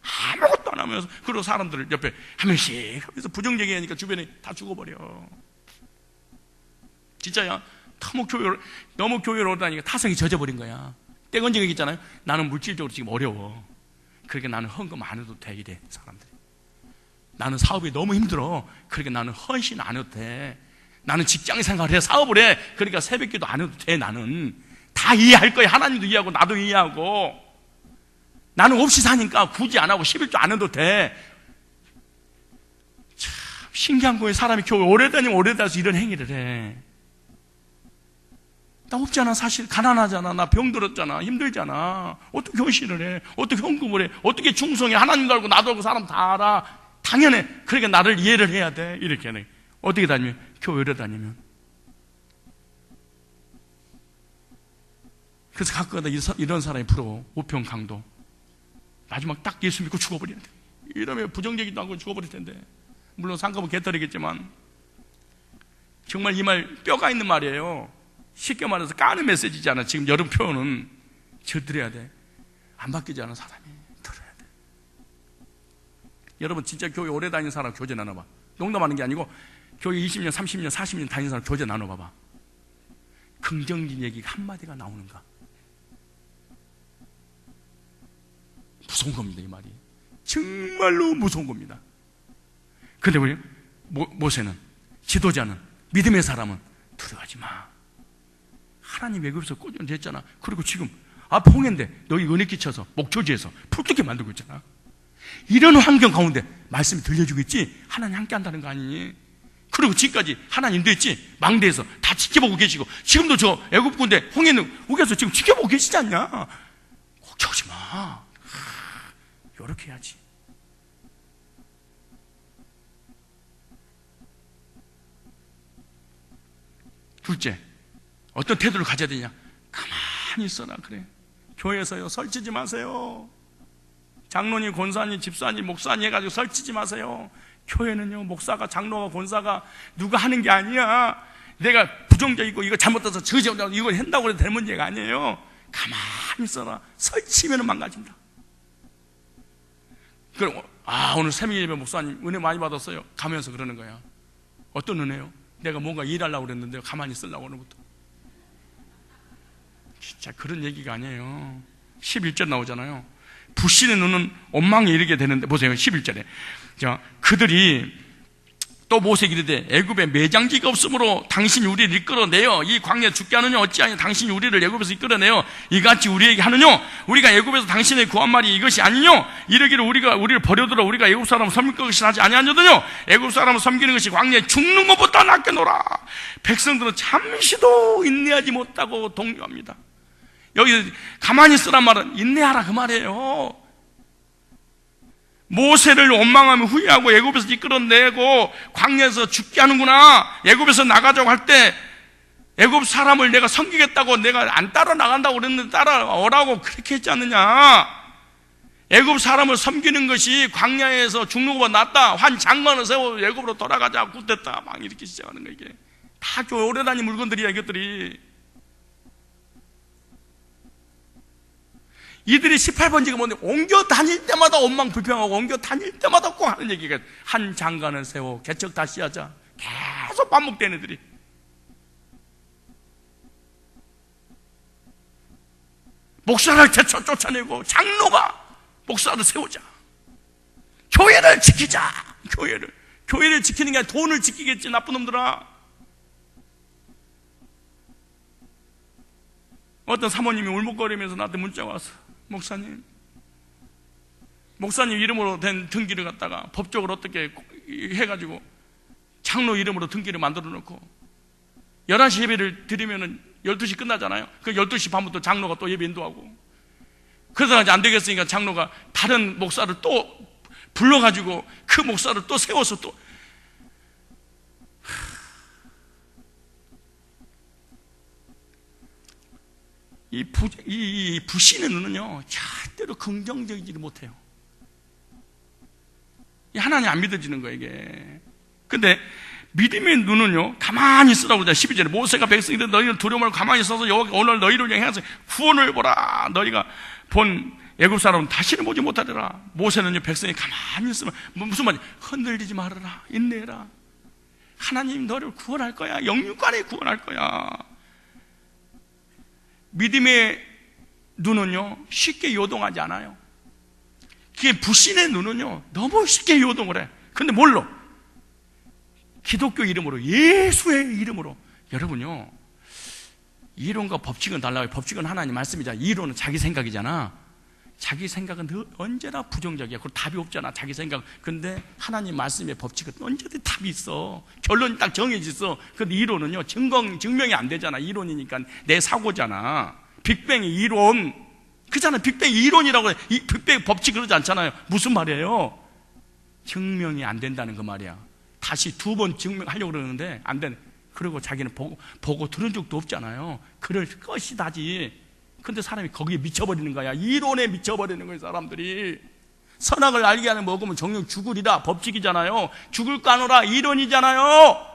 아무것도 안 하면서. 그리고 사람들을 옆에 한 명씩 하면서 부정적이 하니까 주변에 다 죽어버려. 진짜야. 너무 교회를 오래 다니니까 타성이 젖어버린 거야. 떼건지가 있잖아요. 나는 물질적으로 지금 어려워. 그러니까 나는 헌금 안 해도 돼. 이래 사람들이. 나는 사업이 너무 힘들어. 그러니까 나는 헌신 안 해도 돼. 나는 직장 생활을 해, 사업을 해. 그러니까 새벽기도 안 해도 돼. 나는 다 이해할 거야. 하나님도 이해하고 나도 이해하고. 나는 없이 사니까 굳이 안 하고 11조 안 해도 돼. 참 신기한 거예요. 사람이 교회 오래 다니면 오래 다녀서 이런 행위를 해. 나 없잖아. 사실 가난하잖아. 나 병들었잖아. 힘들잖아. 어떻게 헌신을 해? 어떻게 헌금을 해? 어떻게 충성해? 하나님도 알고 나도 알고 사람 다 알아. 당연해. 그러니까 나를 이해를 해야 돼. 이렇게 어떻게 다니면? 교회를 다니면. 그래서 가끔가다 이런 사람이 부러워. 우편 강도. 마지막 딱 예수 믿고 죽어버리는데, 이러면 부정적이도 않고 죽어버릴 텐데. 물론 상급은 개털이겠지만, 정말 이 말 뼈가 있는 말이에요. 쉽게 말해서 까는 메시지잖아. 지금 여름 표현은 들어야 돼. 안 바뀌잖아, 사람이. 들어야 돼. 여러분 진짜 교회 오래 다니는 사람 교제 나눠봐. 농담하는 게 아니고 교회 20년, 30년, 40년 다니는 사람 교제 나눠봐봐. 긍정적인 얘기가 한마디가 나오는가? 무서운 겁니다, 이 말이. 정말로 무서운 겁니다. 근데 우리 모세는, 지도자는, 믿음의 사람은 들어가지 마. 하나님 외국에서 꾸준했잖아. 그리고 지금 홍해인데 너희 은혜 끼쳐서 목초지에서 풀뜨게 만들고 있잖아. 이런 환경 가운데 말씀이 들려주겠지. 하나님 함께 한다는 거 아니니? 그리고 지금까지 하나님도 있지. 망대에서 다 지켜보고 계시고, 지금도 저 애굽 군대 홍해는 우겨서 지금 지켜보고 계시지 않냐? 걱정하지 마. 이렇게 해야지. 둘째, 어떤 태도를 가져야 되냐? 가만히 있어라. 그래. 교회에서요, 설치지 마세요. 장로님, 권사님, 집사님, 목사님 해가지고 설치지 마세요. 교회는요, 목사가, 장로가, 권사가 누가 하는 게 아니야. 내가 부정적이고 이거 잘못돼서 이거 한다고 해도 될 문제가 아니에요. 가만히 있어라. 설치면 망가진다. 그럼 오늘 새벽 예배 목사님 은혜 많이 받았어요. 가면서 그러는 거야. 어떤 은혜요? 내가 뭔가 일하려고 그랬는데 가만히 있으려고 오늘부터. 진짜 그런 얘기가 아니에요. 11절 나오잖아요. 불신의 눈은 원망에 이르게 되는데, 보세요. 11절에 자, 그들이 또 모세에게 이르되 애굽에 매장지가 없으므로 당신이 우리를 이끌어내어 이 광야에 죽게 하느냐, 어찌하여 당신이 우리를 애굽에서 이끌어내어 이같이 우리에게 하느냐? 우리가 애굽에서 당신의 구한 말이 이것이 아니뇨? 이르기를 우리를 버려두라. 우리가 애굽 사람을 섬길 것이 하지 아니하거든요. 애굽 사람을 섬기는 것이 광야에 죽는 것보다 낫겠노라. 백성들은 잠시도 인내하지 못하고 동요합니다. 여기 가만히 있으란 말은 인내하라 그 말이에요. 모세를 원망하며 후회하고 애굽에서 이끌어내고 광야에서 죽게 하는구나. 애굽에서 나가자고 할 때 애굽 사람을 내가 섬기겠다고 내가 안 따라 나간다고 그랬는데 따라오라고 그렇게 했지 않느냐. 애굽 사람을 섬기는 것이 광야에서 죽는 것보다 낫다. 환 장관을 세워 애굽으로 돌아가자. 굿됐다. 막 이렇게 시작하는 거야. 이게 다 교회 오래 다닌 물건들이야, 이것들이. 이들이 18번지가 뭔데, 옮겨 다닐 때마다 원망 불평하고 옮겨 다닐 때마다 꼭 하는 얘기가, 한 장관을 세워 개척 다시 하자. 계속 반복되는 애들이. 목사를 쫓아내고 장로가 목사를 세우자. 교회를 지키자. 교회를 지키는 게 아니라 돈을 지키겠지, 나쁜 놈들아. 어떤 사모님이 울먹거리면서 나한테 문자가 왔어. 목사님 이름으로 된 등기를 갖다가 법적으로 어떻게 해가지고 장로 이름으로 등기를 만들어 놓고 11시 예배를 드리면은 12시 끝나잖아요. 그 12시 반부터 장로가 또 예배 인도하고, 그러다가 이제 안 되겠으니까 장로가 다른 목사를 또 불러가지고 그 목사를 또 세워서 또. 이 불신의 눈은요, 절대로 긍정적이지 못해요. 하나님 안 믿어지는 거예요, 이게. 근데 믿음의 눈은요, 가만히 있으라고 그러잖아요. 12절에 모세가 백성들은 너희는 두려움을 가만히 있어서 여호와가 오늘 너희를 향해서 구원을 보라. 너희가 본 애굽 사람은 다시는 보지 못하리라. 모세는요, 백성이 가만히 있으면 무슨 말이야? 흔들리지 말아라. 인내해라. 하나님 너를 구원할 거야. 영육간에 구원할 거야. 믿음의 눈은요, 쉽게 요동하지 않아요. 그게 불신의 눈은요, 너무 쉽게 요동을 해. 근데 뭘로? 기독교 이름으로, 예수의 이름으로. 여러분요, 이론과 법칙은 달라요. 법칙은 하나님 말씀이잖아. 이론은 자기 생각이잖아. 자기 생각은 언제나 부정적이야. 그리고 답이 없잖아, 자기 생각. 근데 하나님 말씀의 법칙은 언제든 답이 있어. 결론이 딱 정해져 있어. 근데 이론은요, 증명이 안 되잖아. 이론이니까 내 사고잖아. 빅뱅이 이론. 그잖아. 빅뱅 이론이라고 해. 빅뱅 법칙 그러지 않잖아요. 무슨 말이에요? 증명이 안 된다는 그 말이야. 다시 2번 증명하려고 그러는데 안 되네. 그리고 자기는 보고 들은 적도 없잖아요. 그럴 것이다지. 근데 사람이 거기에 미쳐버리는 거야. 이론에 미쳐버리는 거예요, 사람들이. 선악을 알게 하는 먹으면 정녕 죽으리라, 법칙이잖아요. 죽을 까노라, 이론이잖아요.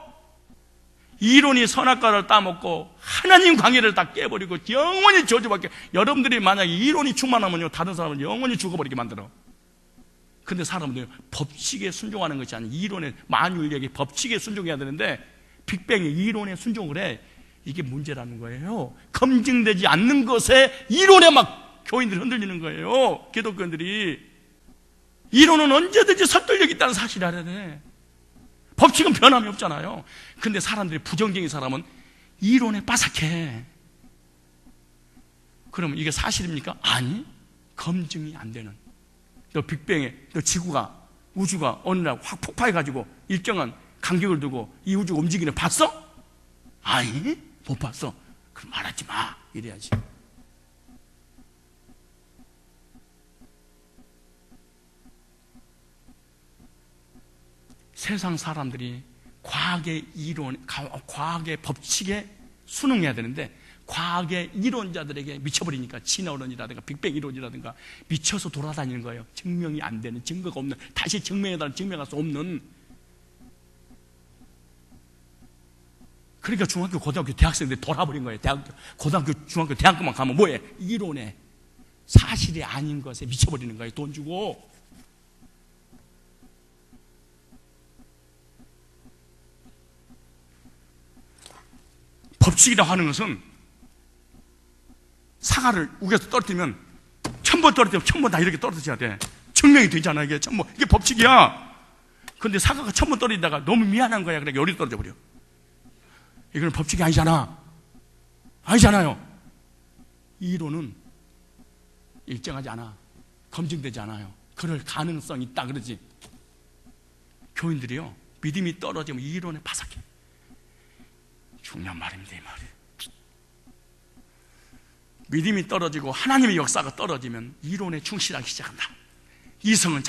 이론이 선악과를 따먹고 하나님 관계를 다 깨버리고 영원히 저주받게. 여러분들이 만약에 이론이 충만하면요, 다른 사람은 영원히 죽어버리게 만들어. 근데 사람들은 법칙에 순종하는 것이 아니라 이론에, 만유인력의 법칙에 순종해야 되는데 빅뱅이 이론에 순종을 해. 이게 문제라는 거예요. 검증되지 않는 것에 이론에 막 교인들이 흔들리는 거예요. 기독교인들이. 이론은 언제든지 설득력이 있다는 사실을 알아야 돼. 법칙은 변함이 없잖아요. 근데 사람들이, 부정적인 사람은 이론에 빠삭해. 그러면 이게 사실입니까? 아니, 검증이 안 되는. 너 빅뱅에, 너 지구가, 우주가 어느 날 확 폭파해가지고 일정한 간격을 두고 이 우주가 움직이는 봤어? 아니, 못 봤어. 그럼 말하지 마. 이래야지. 세상 사람들이 과학의 이론, 과학의 법칙에 순응해야 되는데 과학의 이론자들에게 미쳐버리니까, 진화론이라든가 빅뱅 이론이라든가 미쳐서 돌아다니는 거예요. 증명이 안 되는, 증거가 없는, 다시 증명해달라는, 증명할 수 없는. 그러니까 중학교, 고등학교, 대학생들이 돌아버린 거예요. 고등학교, 중학교, 대학교만 가면 뭐해? 이론에, 사실이 아닌 것에 미쳐버리는 거예요. 돈 주고. 법칙이라고 하는 것은 사과를 우겨서 떨어뜨리면 1000번 떨어뜨리면 1000번 다 이렇게 떨어뜨려야 돼. 증명이 되잖아. 이게 1000번. 이게 법칙이야. 근데 사과가 1000번 떨어지다가 너무 미안한 거야. 그러니까 열이 떨어져 버려. 이거는 법칙이 아니잖아. 아니잖아요. 이론은 일정하지 않아. 검증되지 않아요. 그럴 가능성이 있다 그러지. 교인들이요, 믿음이 떨어지면 이론에 바삭해. 중요한 말입니다, 이 말이. 믿음이 떨어지고 하나님의 역사가 떨어지면 이론에 충실하기 시작한다. 이성은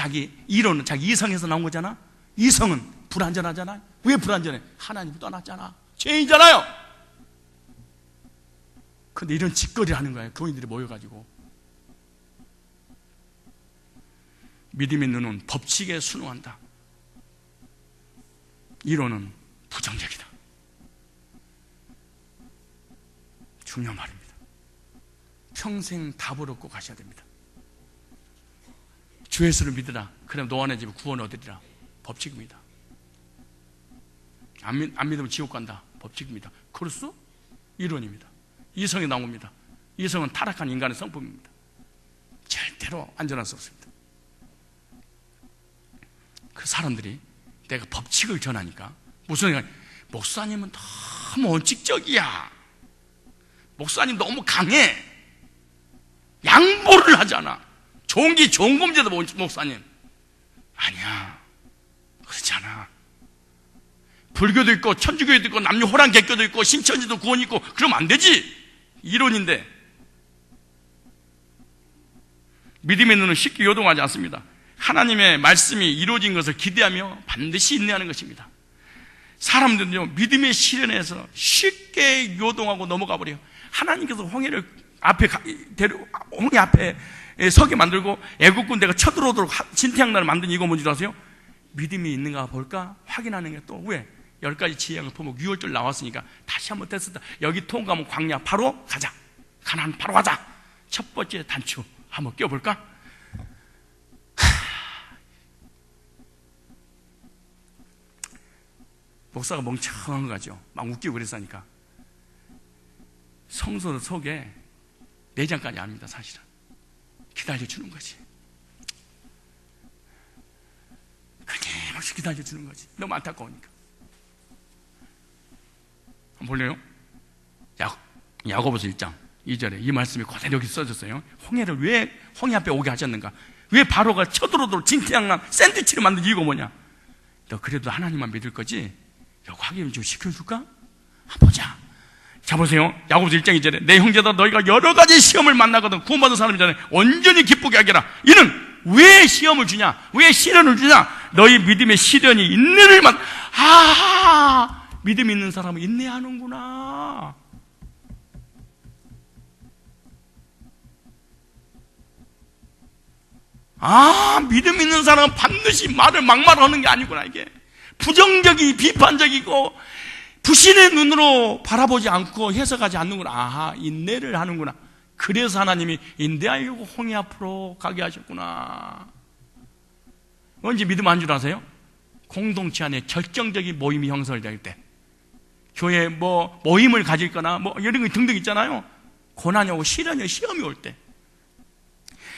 이론은 자기 이성에서 나온 거잖아. 이성은 불완전하잖아. 왜 불완전해? 하나님 떠났잖아. 죄인이잖아요. 근데 이런 짓거리를 하는 거예요, 교인들이 모여가지고. 믿음의 눈은 법칙에 순응한다. 이론은 부정적이다. 중요한 말입니다. 평생 답을 얻고 가셔야 됩니다. 주 예수를 믿으라. 그럼 너와 집에 구원 얻으리라. 법칙입니다. 안 믿으면 지옥 간다. 법칙입니다. 그럴수? 이론입니다. 이성이 나온 겁니다. 이성은 타락한 인간의 성품입니다. 절대로 안전할 수 없습니다. 그 사람들이 내가 법칙을 전하니까 무슨 생각? 목사님은 너무 원칙적이야. 목사님 너무 강해. 양보를 하잖아. 좋은 게 좋은 겁니다, 목사님. 아니야, 그렇지 않아. 불교도 있고 천주교도 있고 남녀 호랑 개교도 있고 신천지도 구원이 있고 그러면 안 되지. 이론인데. 믿음의 눈은 쉽게 요동하지 않습니다. 하나님의 말씀이 이루어진 것을 기대하며 반드시 인내하는 것입니다. 사람들은요, 믿음의 시련에서 쉽게 요동하고 넘어가 버려요. 하나님께서 홍해 앞에 서게 만들고 애국 군대가 쳐들어오도록 진태양나를 만든 이거 뭔지 아세요? 믿음이 있는가 볼까 확인하는 게. 또 왜? 10가지 지혜양을 품고 6월절 나왔으니까 다시 한번 테스트. 여기 통과하면 광야 바로 가자. 가나안 바로 가자. 첫 번째 단추 한번 껴볼까? 목사가 멍청한 거죠. 막 웃기고 그랬으니까. 성소 속에 내장까지 압니다, 사실은. 기다려주는 거지. 끊임없이 기다려주는 거지. 너무 안타까우니까. 한번 볼래요? 야고보서 1장 2절에 이 말씀이 그대로 여기 써졌어요. 홍해를 왜 홍해 앞에 오게 하셨는가? 왜 바로가 쳐들어오도록 진태양난 샌드위치를 만든 이유가 뭐냐? 너 그래도 하나님만 믿을 거지? 이거 확인 좀 시켜줄까? 한번 보자. 자, 보세요. 야고보서 1장 2절에 내 형제다, 너희가 여러 가지 시험을 만나거든 구원받은 사람이잖아요. 온전히 기쁘게 하게라. 이는 왜 시험을 주냐? 왜 시련을 주냐? 너희 믿음의 시련이 인내를 믿음 있는 사람은 인내하는구나. 믿음 있는 사람은 반드시 말을 막말하는 게 아니구나. 이게 부정적이 비판적이고 불신의 눈으로 바라보지 않고 해석하지 않는구나. 인내를 하는구나. 그래서 하나님이 인내하려고 홍해 앞으로 가게 하셨구나. 언제 믿음 안 줄 아세요? 공동체 안에 결정적인 모임이 형성될 때, 교회 모임을 가질 거나 이런 거 등등 있잖아요. 고난이 오고 시련이 시험이 올 때,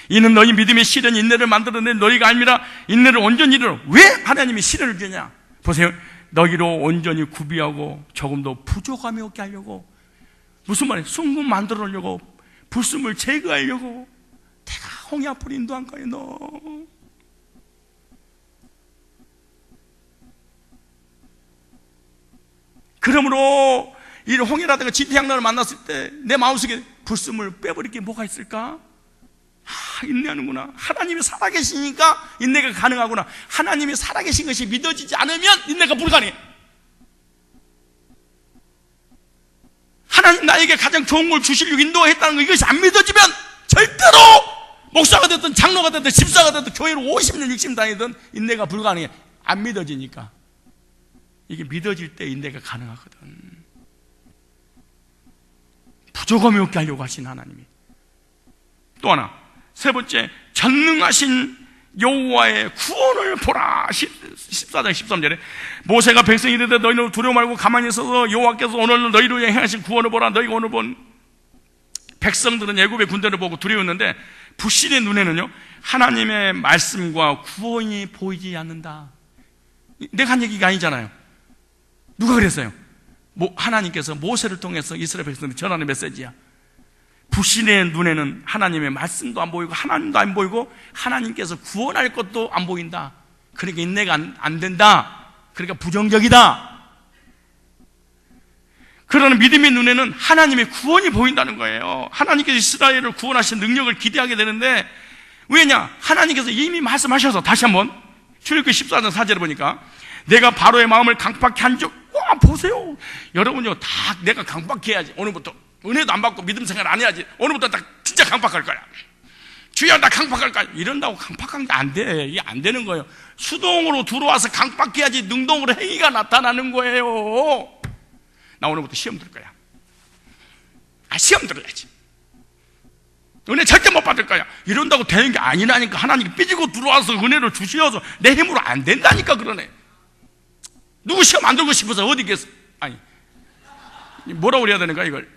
이는 너희 믿음의 시련이 인내를 만들어낸 너희가 아니라 인내를 온전히 이루라. 왜 하나님이 시련을 주냐? 보세요. 너희로 온전히 구비하고 조금도 부족함이 없게 하려고. 무슨 말이에요? 순금 만들어려고, 불순물 제거하려고. 내가 홍해 앞으로 인도한 거예요. 너 그러므로 이 홍해라든가 지태양나를 만났을 때 내 마음속에 불순물 빼버릴 게 뭐가 있을까? 인내하는구나. 하나님이 살아계시니까 인내가 가능하구나. 하나님이 살아계신 것이 믿어지지 않으면 인내가 불가능해. 하나님 나에게 가장 좋은 걸 주시려고 인도했다는 거, 이것이 안 믿어지면 절대로 목사가 됐든 장로가 됐든 집사가 됐든 교회로 50년 60년 다니든 인내가 불가능해. 안 믿어지니까. 이게 믿어질 때 인내가 가능하거든. 부족함이 없게 하려고 하신 하나님이. 또 하나, 세 번째, 전능하신 여호와의 구원을 보라. 14장 13절에 모세가 백성이 이르되 너희는 두려워 말고 가만히 있어서 여호와께서 오늘 너희로 위해 행하신 구원을 보라. 너희가 오늘 본 백성들은 애굽의 군대를 보고 두려웠는데 불신의 눈에는요 하나님의 말씀과 구원이 보이지 않는다. 내가 한 얘기가 아니잖아요. 누가 그랬어요? 하나님께서 모세를 통해서 이스라엘 백성들이 전하는 메시지야. 불신의 눈에는 하나님의 말씀도 안 보이고 하나님도 안 보이고 하나님께서 구원할 것도 안 보인다. 그러니까 인내가 안 된다. 그러니까 부정적이다. 그러는 믿음의 눈에는 하나님의 구원이 보인다는 거예요. 하나님께서 이스라엘을 구원하신 능력을 기대하게 되는데, 왜냐? 하나님께서 이미 말씀하셔서. 다시 한번 출애굽기 14장 4절에 보니까 내가 바로의 마음을 강팍케 한 적, 보세요 여러분요, 다 내가 강팍케 해야지. 오늘부터 은혜도 안 받고 믿음 생활 안 해야지. 오늘부터 딱 진짜 강팍할 거야. 주여 나 강팍할 거야. 이런다고 강팍한 게 안 돼. 이게 안 되는 거예요. 수동으로 들어와서 강팍해야지 능동으로 행위가 나타나는 거예요. 나 오늘부터 시험 들 거야. 시험 들어야지. 은혜 절대 못 받을 거야. 이런다고 되는 게 아니라니까. 하나님이 삐지고 들어와서 은혜를 주시어서 내 힘으로 안 된다니까. 그러네. 누구 시험 안 들고 싶어서 어디 있겠어? 아니, 뭐라고 그래야 되는가 이걸?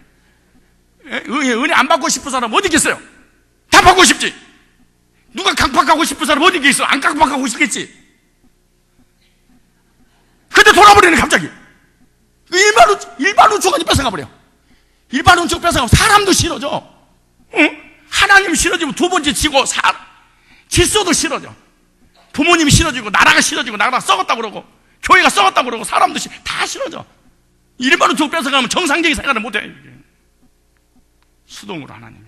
은혜 안 받고 싶은 사람 어디 있겠어요? 다 받고 싶지. 누가 강팍하고 싶은 사람 어디 있겠어? 안 강팍하고 싶겠지. 근데 돌아버리네 갑자기. 일반 우주까지 뺏어가버려. 일반 우주 뺏어가면 사람도 싫어져. 응? 하나님 싫어지면 두 번째 지고 질서도 싫어져. 부모님이 싫어지고 나라가 싫어지고 나라가 썩었다고 그러고 교회가 썩었다고 그러고 사람도 다 싫어져. 일반 우주 뺏어가면 정상적인 생활을 못해. 수동으로 하나님이.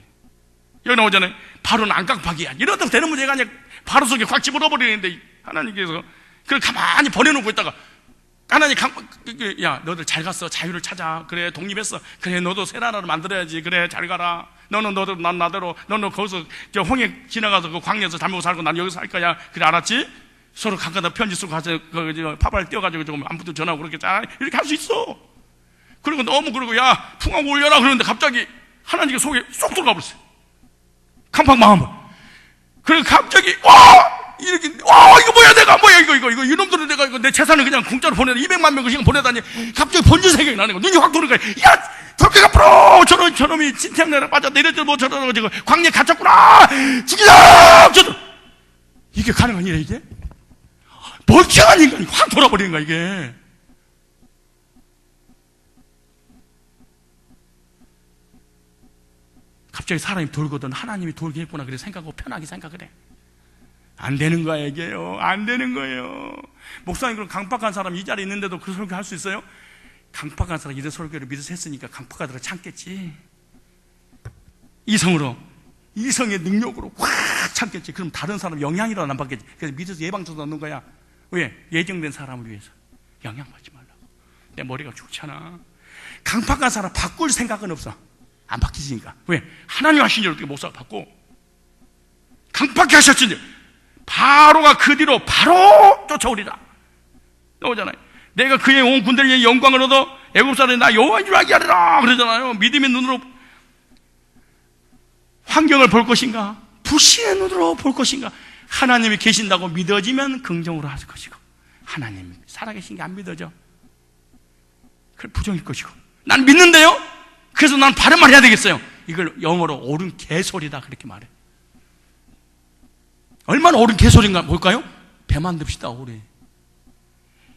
여기 나오잖아요. 바로는 안 깜빡이야. 이러다 되는 문제가 아니야. 바로 속에 확 집어넣어버리는데 하나님께서 그걸 가만히 버려놓고 있다가 하나님 야 너들 잘 갔어. 자유를 찾아. 그래 독립했어. 그래 너도 새 나라를 만들어야지. 그래 잘 가라. 너는 너도 난 나대로 너는 거기서 저 홍해 지나가서 그 광야에서 잘 먹고 살고 난 여기서 살 거야. 그래 알았지? 서로 각각 편지 쓰고 가서 파발 띄워가지고 조금 안부도 전하고 그렇게 잘 이렇게 할 수 있어. 그리고 너무 그러고 야 풍하고 올려라 그러는데 갑자기 하나님께 속에 쏙 들어가 버렸어요. 깜빡 마음을. 그리고 갑자기 이렇게 이거 뭐야 내가 뭐야 이거 이놈들은 내가 이거 내 재산을 그냥 공짜로 보내다 200만 명 그 시간 보내다니 갑자기 번지 생각이 나는 거야. 눈이 확 도는 거야. 야 돌격 앞으로 저놈이 진태양나라 빠져 내려들 못 저러고 지금 광야에 갇혔구나. 죽이자. 이게 가능한 일이야 이게? 멀쩡한 인간이 확 돌아버리는 거야 이게. 갑자기 사람이 돌거든 하나님이 돌게 했구나 그래 생각하고 편하게 생각을 해. 안 되는 거야 이게요. 안 되는 거예요. 목사님 그럼 강팍한 사람 이 자리에 있는데도 그 설교 할 수 있어요? 강팍한 사람 이런 설교를 믿어서 했으니까 강팍하더라 참겠지. 이성의 능력으로 확 참겠지. 그럼 다른 사람 영향이라도 안 받겠지. 그래서 믿어서 예방주사 넣는 거야. 왜? 예정된 사람을 위해서. 영향받지 말라고. 내 머리가 좋잖아. 강팍한 사람 바꿀 생각은 없어. 안 바뀌시니까. 왜? 하나님 하신 일 어떻게 목사가 바꿔? 강팍하게 하셨으니 바로가 그 뒤로 바로 쫓아오리라. 나오잖아요. 내가 그의 온 군대를 위해 영광을 얻어 애굽 사람이 나 여호와인 줄 알게 하리라 그러잖아요. 믿음의 눈으로 환경을 볼 것인가? 불신의 눈으로 볼 것인가? 하나님이 계신다고 믿어지면 긍정으로 할 것이고, 하나님이 살아계신 게 안 믿어져. 그럼 부정일 것이고, 난 믿는데요? 그래서 난 바른 말 해야 되겠어요. 이걸 영어로 옳은 개소리다 그렇게 말해. 얼마나 옳은 개소리인가 볼까요? 배 만듭시다. 우리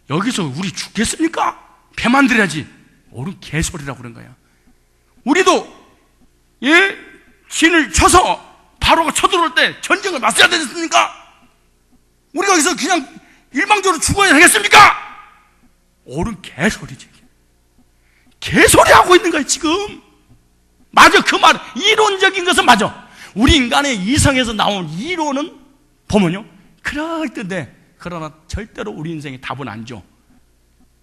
여기서 우리 죽겠습니까? 배 만들어야지. 옳은 개소리라고 그런 거야. 우리도 신을 쳐서 바로가 쳐들어올 때 전쟁을 맞서야 되지 않습니까? 우리가 여기서 그냥 일방적으로 죽어야 되겠습니까? 옳은 개소리지. 개소리 하고 있는 거야 지금. 맞아, 그 말 이론적인 것은 맞아. 우리 인간의 이성에서 나온 이론은 보면요 그럴듯해. 그러나 절대로 우리 인생에 답은 안 줘.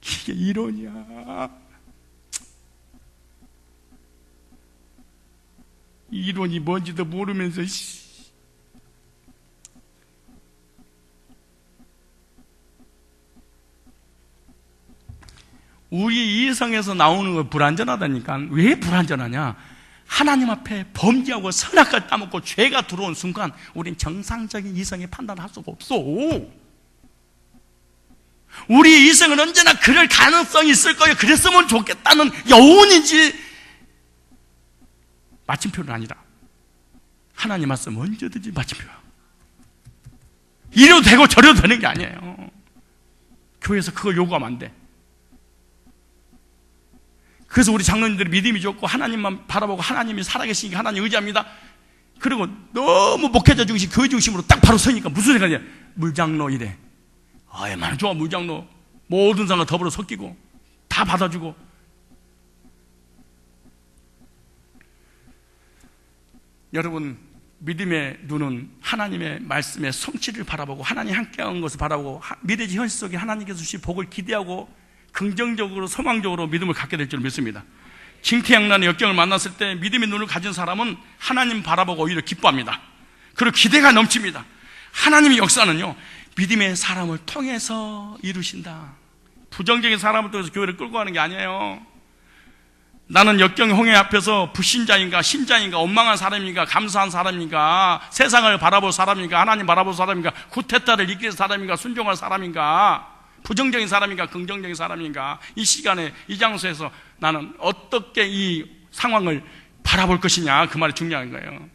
이게 이론이야. 이론이 뭔지도 모르면서 우리 이성에서 나오는 거 불완전하다니까. 왜 불완전하냐? 하나님 앞에 범죄하고 선악을 따먹고 죄가 들어온 순간 우린 정상적인 이성의 판단을 할 수가 없어. 우리 이성은 언제나 그럴 가능성이 있을 거예요. 그랬으면 좋겠다는 여운이지 마침표는 아니라 하나님 말씀 언제든지 마침표야. 이래도 되고 저래도 되는 게 아니에요. 교회에서 그걸 요구하면 안 돼. 그래서 우리 장로님들이 믿음이 좋고 하나님만 바라보고 하나님이 살아계시니까 하나님 의지합니다. 그리고 너무 목회자 중심, 교회 중심으로 딱 바로 서니까 무슨 생각이야? 물장로 이래. 얼마나 좋아. 물장로 모든 사람과 더불어 섞이고 다 받아주고. 여러분, 믿음의 눈은 하나님의 말씀의 성취를 바라보고 하나님 함께한 것을 바라보고 미래지 현실 속에 하나님께서 주신 복을 기대하고 긍정적으로 소망적으로 믿음을 갖게 될 줄 믿습니다. 징태양난의 역경을 만났을 때 믿음의 눈을 가진 사람은 하나님 바라보고 오히려 기뻐합니다. 그리고 기대가 넘칩니다. 하나님의 역사는요 믿음의 사람을 통해서 이루신다. 부정적인 사람을 통해서 교회를 끌고 가는 게 아니에요. 나는 역경 홍해 앞에서 불신자인가 신자인가 원망한 사람인가 감사한 사람인가 세상을 바라볼 사람인가 하나님 바라볼 사람인가 구테타를 이길 사람인가 순종할 사람인가 부정적인 사람인가 긍정적인 사람인가 이 시간에 이 장소에서 나는 어떻게 이 상황을 바라볼 것이냐 그 말이 중요한 거예요.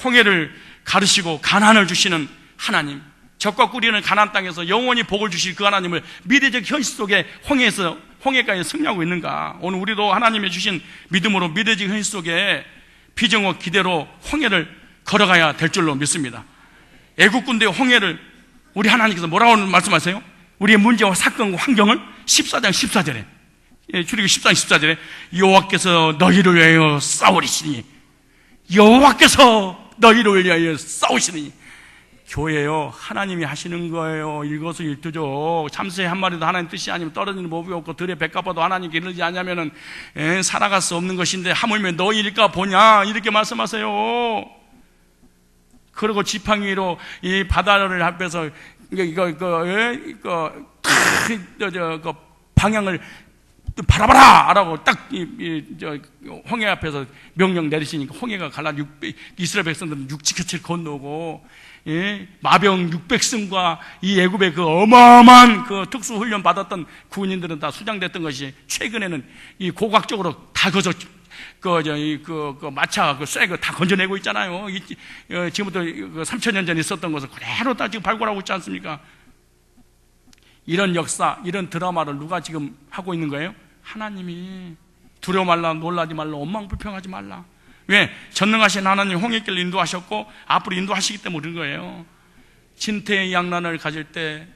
홍해를 가르시고 가난을 주시는 하나님, 적과 꿀이는 가나안 땅에서 영원히 복을 주실 그 하나님을 미래적 현실 속에 홍해까지 승리하고 있는가? 오늘 우리도 하나님의 주신 믿음으로 미래적 현실 속에 비정오 기대로 홍해를 걸어가야 될 줄로 믿습니다. 애국 군대의 홍해를 우리 하나님께서 뭐라고 말씀하세요? 우리의 문제와 사건과 환경을 14장 14절에 출애굽기 14장 14절에 여호와께서 너희를 위하여 싸우리시니 여호와께서 너희를 위하여 싸우시니 교회요 하나님이 하시는 거예요. 일거수일투족. 참새 한 마리도 하나님 뜻이 아니면 떨어지는 법이 없고 들의 백합화도 하나님께 이르지 않으면 살아갈 수 없는 것인데 하물며 너희일까 보냐 이렇게 말씀하세요. 그리고 지팡이로 이 바다를 앞에서 방향을 바라봐라! 라고 딱, 홍해 앞에서 명령 내리시니까 홍해가 갈라 이스라엘 백성들은 육지끝을 건너고, 마병 600승과 이 애굽의 그 어마어마한 그 특수훈련 받았던 군인들은 다 수장됐던 것이 최근에는 이 고각적으로 다 마차, 쇠, 다 건져내고 있잖아요. 지금부터 3,000년 전에 있었던 것을 그대로 다 지금 발굴하고 있지 않습니까? 이런 역사, 이런 드라마를 누가 지금 하고 있는 거예요? 하나님이. 두려워 말라, 놀라지 말라, 원망불평하지 말라. 왜? 전능하신 하나님 홍해길을 인도하셨고 앞으로 인도하시기 때문에 그런 거예요. 진태의 양난을 가질 때,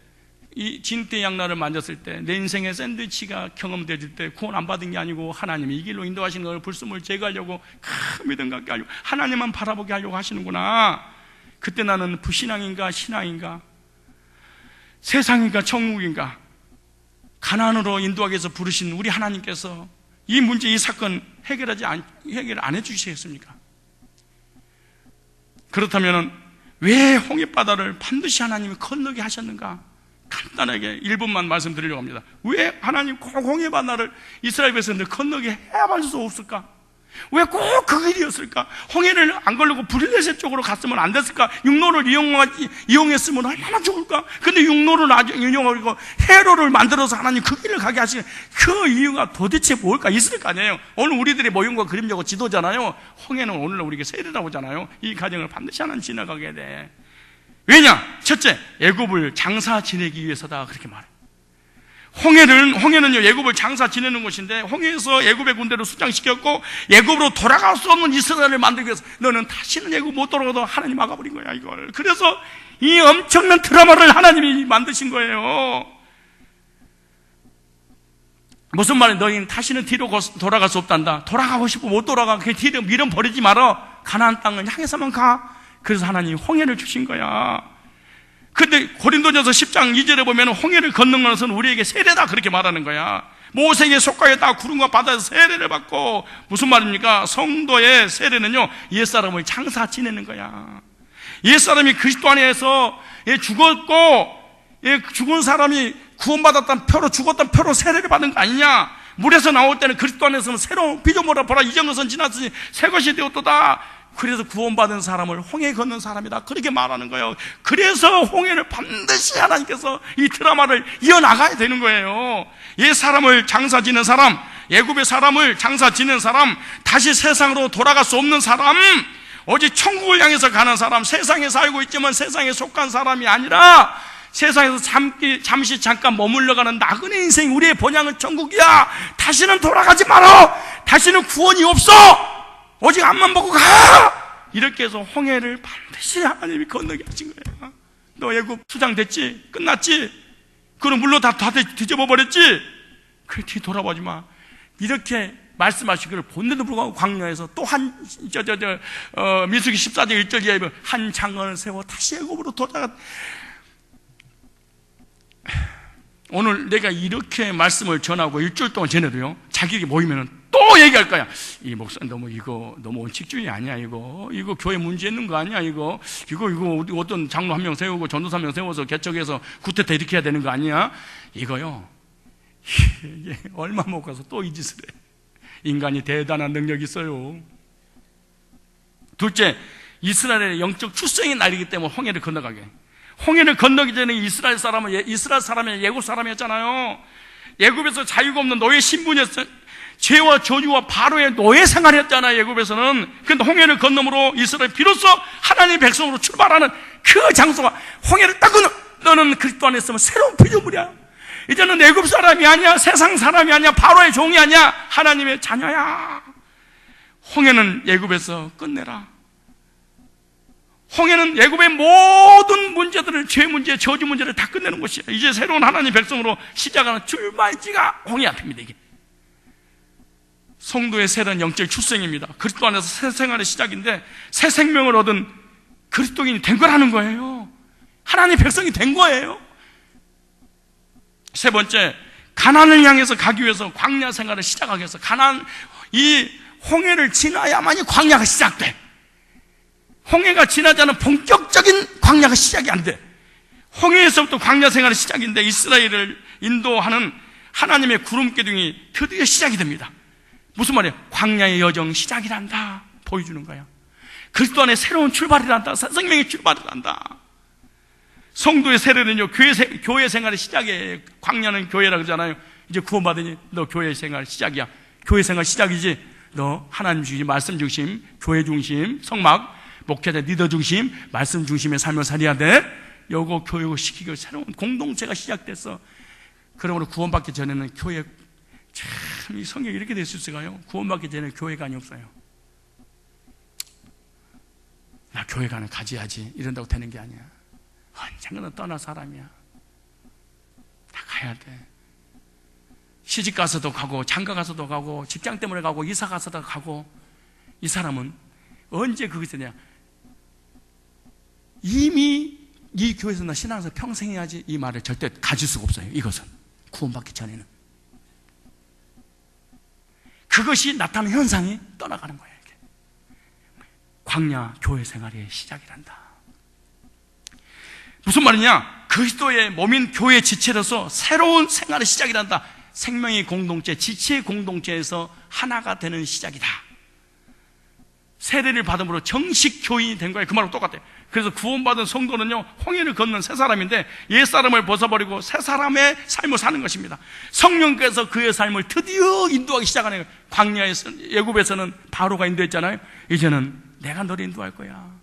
이 진태의 양난을 만졌을 때 내 인생의 샌드위치가 경험되질 때 구원 안 받은 게 아니고 하나님이 이 길로 인도하시는 걸 불순을 제거하려고 큰 믿음 갖게 하려고 하나님만 바라보게 하려고 하시는구나. 그때 나는 불신앙인가 신앙인가 세상인가 천국인가 가나안으로 인도하기 위해서 부르신 우리 하나님께서 이 문제, 이 사건 해결 안 해주시겠습니까? 그렇다면 왜 홍해바다를 반드시 하나님이 건너게 하셨는가? 간단하게 1분만 말씀드리려고 합니다. 왜 하나님 꼭 홍해바다를 이스라엘 백성들 건너게 해야만 수 없을까? 왜 꼭 그 길이었을까? 홍해를 안 걸리고 브릴레셋 쪽으로 갔으면 안 됐을까? 육로를 이용했으면 얼마나 좋을까? 근데 육로를 이용하고 해로를 만들어서 하나님 그 길을 가게 하시는 그 이유가 도대체 뭘까? 있을 거 아니에요. 오늘 우리들의 모형과 그림자고 지도잖아요. 홍해는 오늘날 우리에게 세례라고 하잖아요. 이 과정을 반드시 하나님 지나가게 돼. 왜냐? 첫째, 애굽을 장사 지내기 위해서다, 그렇게 말해요. 홍해는요, 애굽을 장사 지내는 곳인데, 홍해에서 애굽의 군대를 수장시켰고, 애굽으로 돌아갈 수 없는 이스라엘을 만들기 위해서, 너는 다시는 애굽 못 돌아가도 하나님 막아버린 거야, 이걸. 그래서 이 엄청난 드라마를 하나님이 만드신 거예요. 무슨 말이야? 너희는 다시는 뒤로 돌아갈 수 없단다. 돌아가고 싶고 못 돌아가. 그 뒤로 밀어버리지 말아. 가나안 땅을 향해서만 가. 그래서 하나님이 홍해를 주신 거야. 근데 고린도전서 10장 2절에 보면 홍해를 걷는 것은 우리에게 세례다, 그렇게 말하는 거야. 모세에게 속가였다 땅과 바다에서 세례를 받고, 무슨 말입니까? 성도의 세례는요, 옛사람을 장사 지내는 거야. 옛사람이 그리스도 안에서 죽었고, 죽은 사람이 구원받았다는 표로, 죽었다는 표로 세례를 받은 거 아니냐? 물에서 나올 때는 그리스도 안에서는 새로운 피조물을 보라, 이전 것은 지났으니 새 것이 되었도다. 그래서 구원받은 사람을 홍해 걷는 사람이다, 그렇게 말하는 거예요. 그래서 홍해를 반드시 하나님께서 이 드라마를 이어나가야 되는 거예요. 옛 사람을 장사 지는 사람, 애굽의 사람을 장사 지는 사람, 다시 세상으로 돌아갈 수 없는 사람, 오직 천국을 향해서 가는 사람, 세상에 살고 있지만 세상에 속한 사람이 아니라 세상에서 잠시 잠깐 머물러가는 나그네 인생, 우리의 본향은 천국이야. 다시는 돌아가지 마라. 다시는 구원이 없어. 오직 앞만 보고 가! 이렇게 해서 홍해를 반드시 하나님이 건너게 하신 거예요. 너 애굽 수장됐지? 끝났지? 그럼 물로 다 뒤집어 버렸지? 그래, 뒤 돌아보지 마. 이렇게 말씀하시기를 본데도 불구하고 광야에서 또 민수기 14장 1절 이하에 보면 한 장관을 세워 다시 애굽으로 돌아가. 오늘 내가 이렇게 말씀을 전하고 일주일 동안 전해도요, 자기에게 모이면은 또 얘기할 거야. 이 목사 이거 너무 원칙주의 아니야, 이거 교회 문제 있는 거 아니야, 이거 어떤 장로 한 명 세우고 전도사 한 명 세워서 개척해서 구태타 이렇게 해야 되는 거 아니야? 이거요, 이게 얼마 못 가서 또 이 짓을 해. 인간이 대단한 능력이 있어요. 둘째, 이스라엘의 영적 출생의 날이기 때문에 홍해를 건너가게. 홍해를 건너기 전에 이스라엘 사람이 애굽 사람이었잖아요. 애굽에서 자유가 없는 노예 신분이었어요. 죄와 저주와 바로의 노예 생활이었잖아요, 애굽에서는. 그런데 홍해를 건너므로 이스라엘 비로소 하나님의 백성으로 출발하는 그 장소가, 홍해를 딱 건너, 너는 그리스도 안에 있으면 새로운 피조물이야. 이제는 애굽 사람이 아니야, 세상 사람이 아니야, 바로의 종이 아니야, 하나님의 자녀야. 홍해는 애굽에서 끝내라. 홍해는 애굽의 모든 문제들을, 죄 문제, 저주 문제를 다 끝내는 곳이야. 이제 새로운 하나님 백성으로 시작하는 출발지가 홍해 앞입니다. 이게 성도의 세례는 영적 출생입니다. 그리스도 안에서 새 생활의 시작인데, 새 생명을 얻은 그리스도인이 된 거라는 거예요. 하나님 백성이 된 거예요. 세 번째, 가나안을 향해서 가기 위해서 광야 생활을 시작하기 위해서 이 홍해를 지나야만이 광야가 시작돼. 홍해가 지나지 않은 본격적인 광야가 시작이 안 돼. 홍해에서부터 광야 생활의 시작인데, 이스라엘을 인도하는 하나님의 구름 기둥이 드디어 시작이 됩니다. 무슨 말이에요? 광야의 여정 시작이란다 보여주는 거야. 그리스도 안에 새로운 출발이란다, 생명의 출발이란다. 성도의 세례는요, 교회 생활의 시작이에요. 광야는 교회라 그러잖아요. 이제 구원받으니 너 교회 생활 시작이야. 교회 생활 시작이지. 너 하나님 중심, 말씀 중심, 교회 중심, 성막, 목회자 리더 중심, 말씀 중심의 삶을 살아야 돼. 요거 교육을 시키고 새로운 공동체가 시작됐어. 그러므로 구원받기 전에는 교회, 참 이 성경이 이렇게 될 수 있을까요? 구원받기 전에는 교회가 아니 없어요. 나 교회 가야지 이런다고 되는 게 아니야. 언젠가는 떠날 사람이야. 다 가야 돼. 시집 가서도 가고, 장가 가서도 가고, 직장 때문에 가고, 이사 가서도 가고. 이 사람은 언제 그것이 되냐? 이미 이 교회에서 나 신앙에서 평생 해야지 이 말을 절대 가질 수가 없어요. 이것은 구원받기 전에는 그것이 나타나는 현상이 떠나가는 거예요. 이게. 광야 교회 생활의 시작이란다. 무슨 말이냐? 그리스도의 몸인 교회 지체로서 새로운 생활의 시작이란다. 생명의 공동체, 지체의 공동체에서 하나가 되는 시작이다. 세례를 받음으로 정식 교인이 된 거예요. 그 말하고 똑같아요. 그래서 구원받은 성도는요, 홍해를 건넌 새 사람인데 옛사람을 벗어버리고 새 사람의 삶을 사는 것입니다. 성령께서 그의 삶을 드디어 인도하기 시작하는 거예요. 광야에서, 애굽에서는 바로가 인도했잖아요. 이제는 내가 너를 인도할 거야.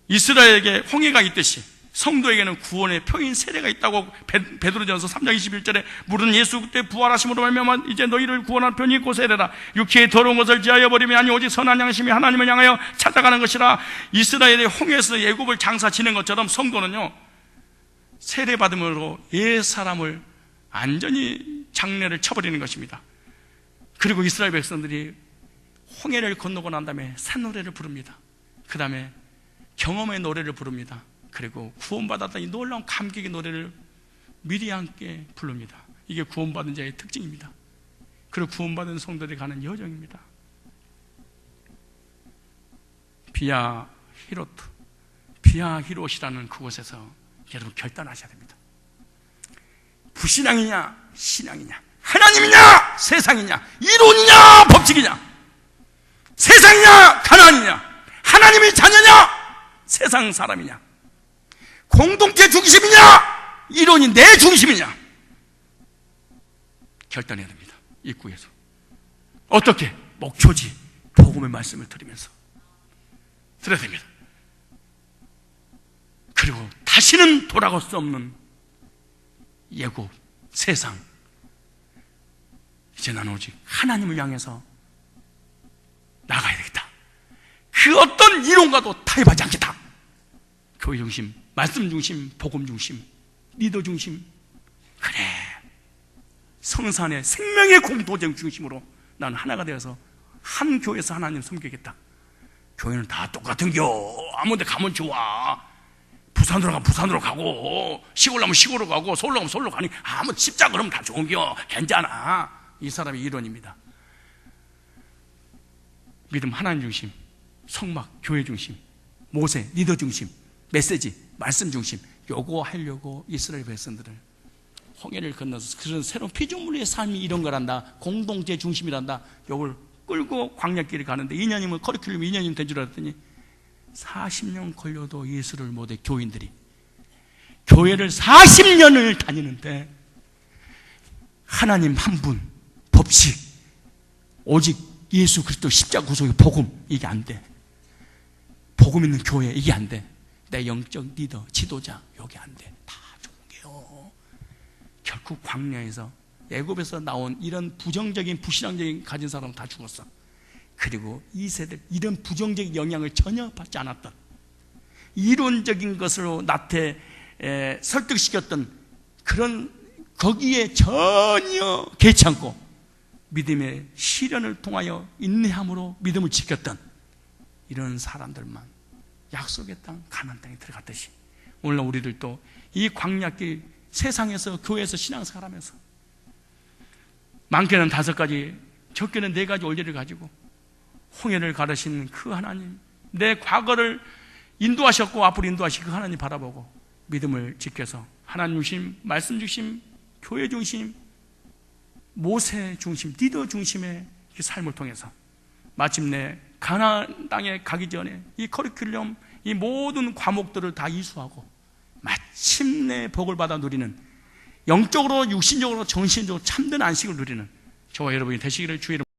이스라엘에게 홍해가 있듯이 성도에게는 구원의 표인 세례가 있다고 베드로전서 3장 21절에 물은 예수 그때 부활하심으로 말미암아 이제 너희를 구원할 편이 있고 세례라. 육체의 더러운 것을 지하여 버리면 아니 오직 선한 양심이 하나님을 향하여 찾아가는 것이라. 이스라엘의 홍해에서 애굽을 장사 지낸 것처럼 성도는요, 세례 받음으로 옛 사람을 완전히 장례를 쳐버리는 것입니다. 그리고 이스라엘 백성들이 홍해를 건너고 난 다음에 산노래를 부릅니다. 그 다음에 경험의 노래를 부릅니다. 그리고 구원받았다는 이 놀라운 감격의 노래를 미리 함께 부릅니다. 이게 구원받은 자의 특징입니다. 그리고 구원받은 성도들이 가는 여정입니다. 비아 히로트, 비아 히롯이라는 그곳에서 여러분 결단하셔야 됩니다. 불신앙이냐 신앙이냐, 하나님이냐 세상이냐, 이론이냐 법칙이냐, 세상이냐 가나안이냐, 하나님의 자녀냐 세상 사람이냐, 공동체 중심이냐 이론이 내 중심이냐 결단해야 됩니다. 입구에서 어떻게? 목표지 복음의 말씀을 들으면서 들어야 됩니다. 그리고 다시는 돌아갈 수 없는 예고 세상, 이제 나는 오직 하나님을 향해서 나가야 되겠다. 그 어떤 이론과도 타협하지 않겠다. 교회 중심, 말씀 중심, 복음 중심, 리더 중심. 그래, 성산의 생명의 공동체 중심으로 나는 하나가 되어서 한 교회에서 하나님 섬기겠다. 교회는 다 똑같은겨. 아무 데 가면 좋아. 부산으로 가면 부산으로 가고, 시골 가면 시골로 가고, 서울로 가면 서울로 가니 아무 십자 그러면 다 좋은겨. 괜찮아. 이 사람의 이론입니다. 믿음 하나님 중심, 성막 교회 중심, 모세 리더 중심, 메시지 말씀 중심, 요거 하려고 이스라엘 백성들을 홍해를 건너서 그런 새로운 피조물의 삶이 이런 거란다. 공동체 중심이란다. 요걸 끌고 광야길을 가는데 2년이면 커리큘럼 2년이면 된 줄 알았더니 40년 걸려도 예수를 못해. 교인들이 교회를 40년을 다니는데 하나님 한 분, 법칙, 오직 예수 그리스도 십자가 구속의 복음, 이게 안 돼. 복음 있는 교회 이게 안 돼. 내 영적 리더, 지도자 여기 안 돼. 다 좋은 게요. 결국 광야에서 애굽에서 나온 이런 부정적인 불신앙적인 가진 사람은 다 죽었어. 그리고 이 세대 이런 부정적인 영향을 전혀 받지 않았던, 이론적인 것으로 나태 설득시켰던 그런 거기에 전혀 개의치 않고 믿음의 시련을 통하여 인내함으로 믿음을 지켰던 이런 사람들만 약속의 땅 가나안 땅에 들어갔듯이 오늘날 우리들도 이 광야길 세상에서 교회에서 신앙생활하면서 많게는 5가지, 적게는 4가지 원리를 가지고 홍해를 가르신 그 하나님, 내 과거를 인도하셨고 앞으로 인도하실 그 하나님 바라보고 믿음을 지켜서 하나님 중심, 말씀 중심, 교회 중심, 모세 중심, 리더 중심의 삶을 통해서 마침내 가나안 땅에 가기 전에 이 커리큘럼, 이 모든 과목들을 다 이수하고 마침내 복을 받아 누리는, 영적으로 육신적으로 정신적으로 참된 안식을 누리는 저와 여러분이 되시기를 주의 이름으로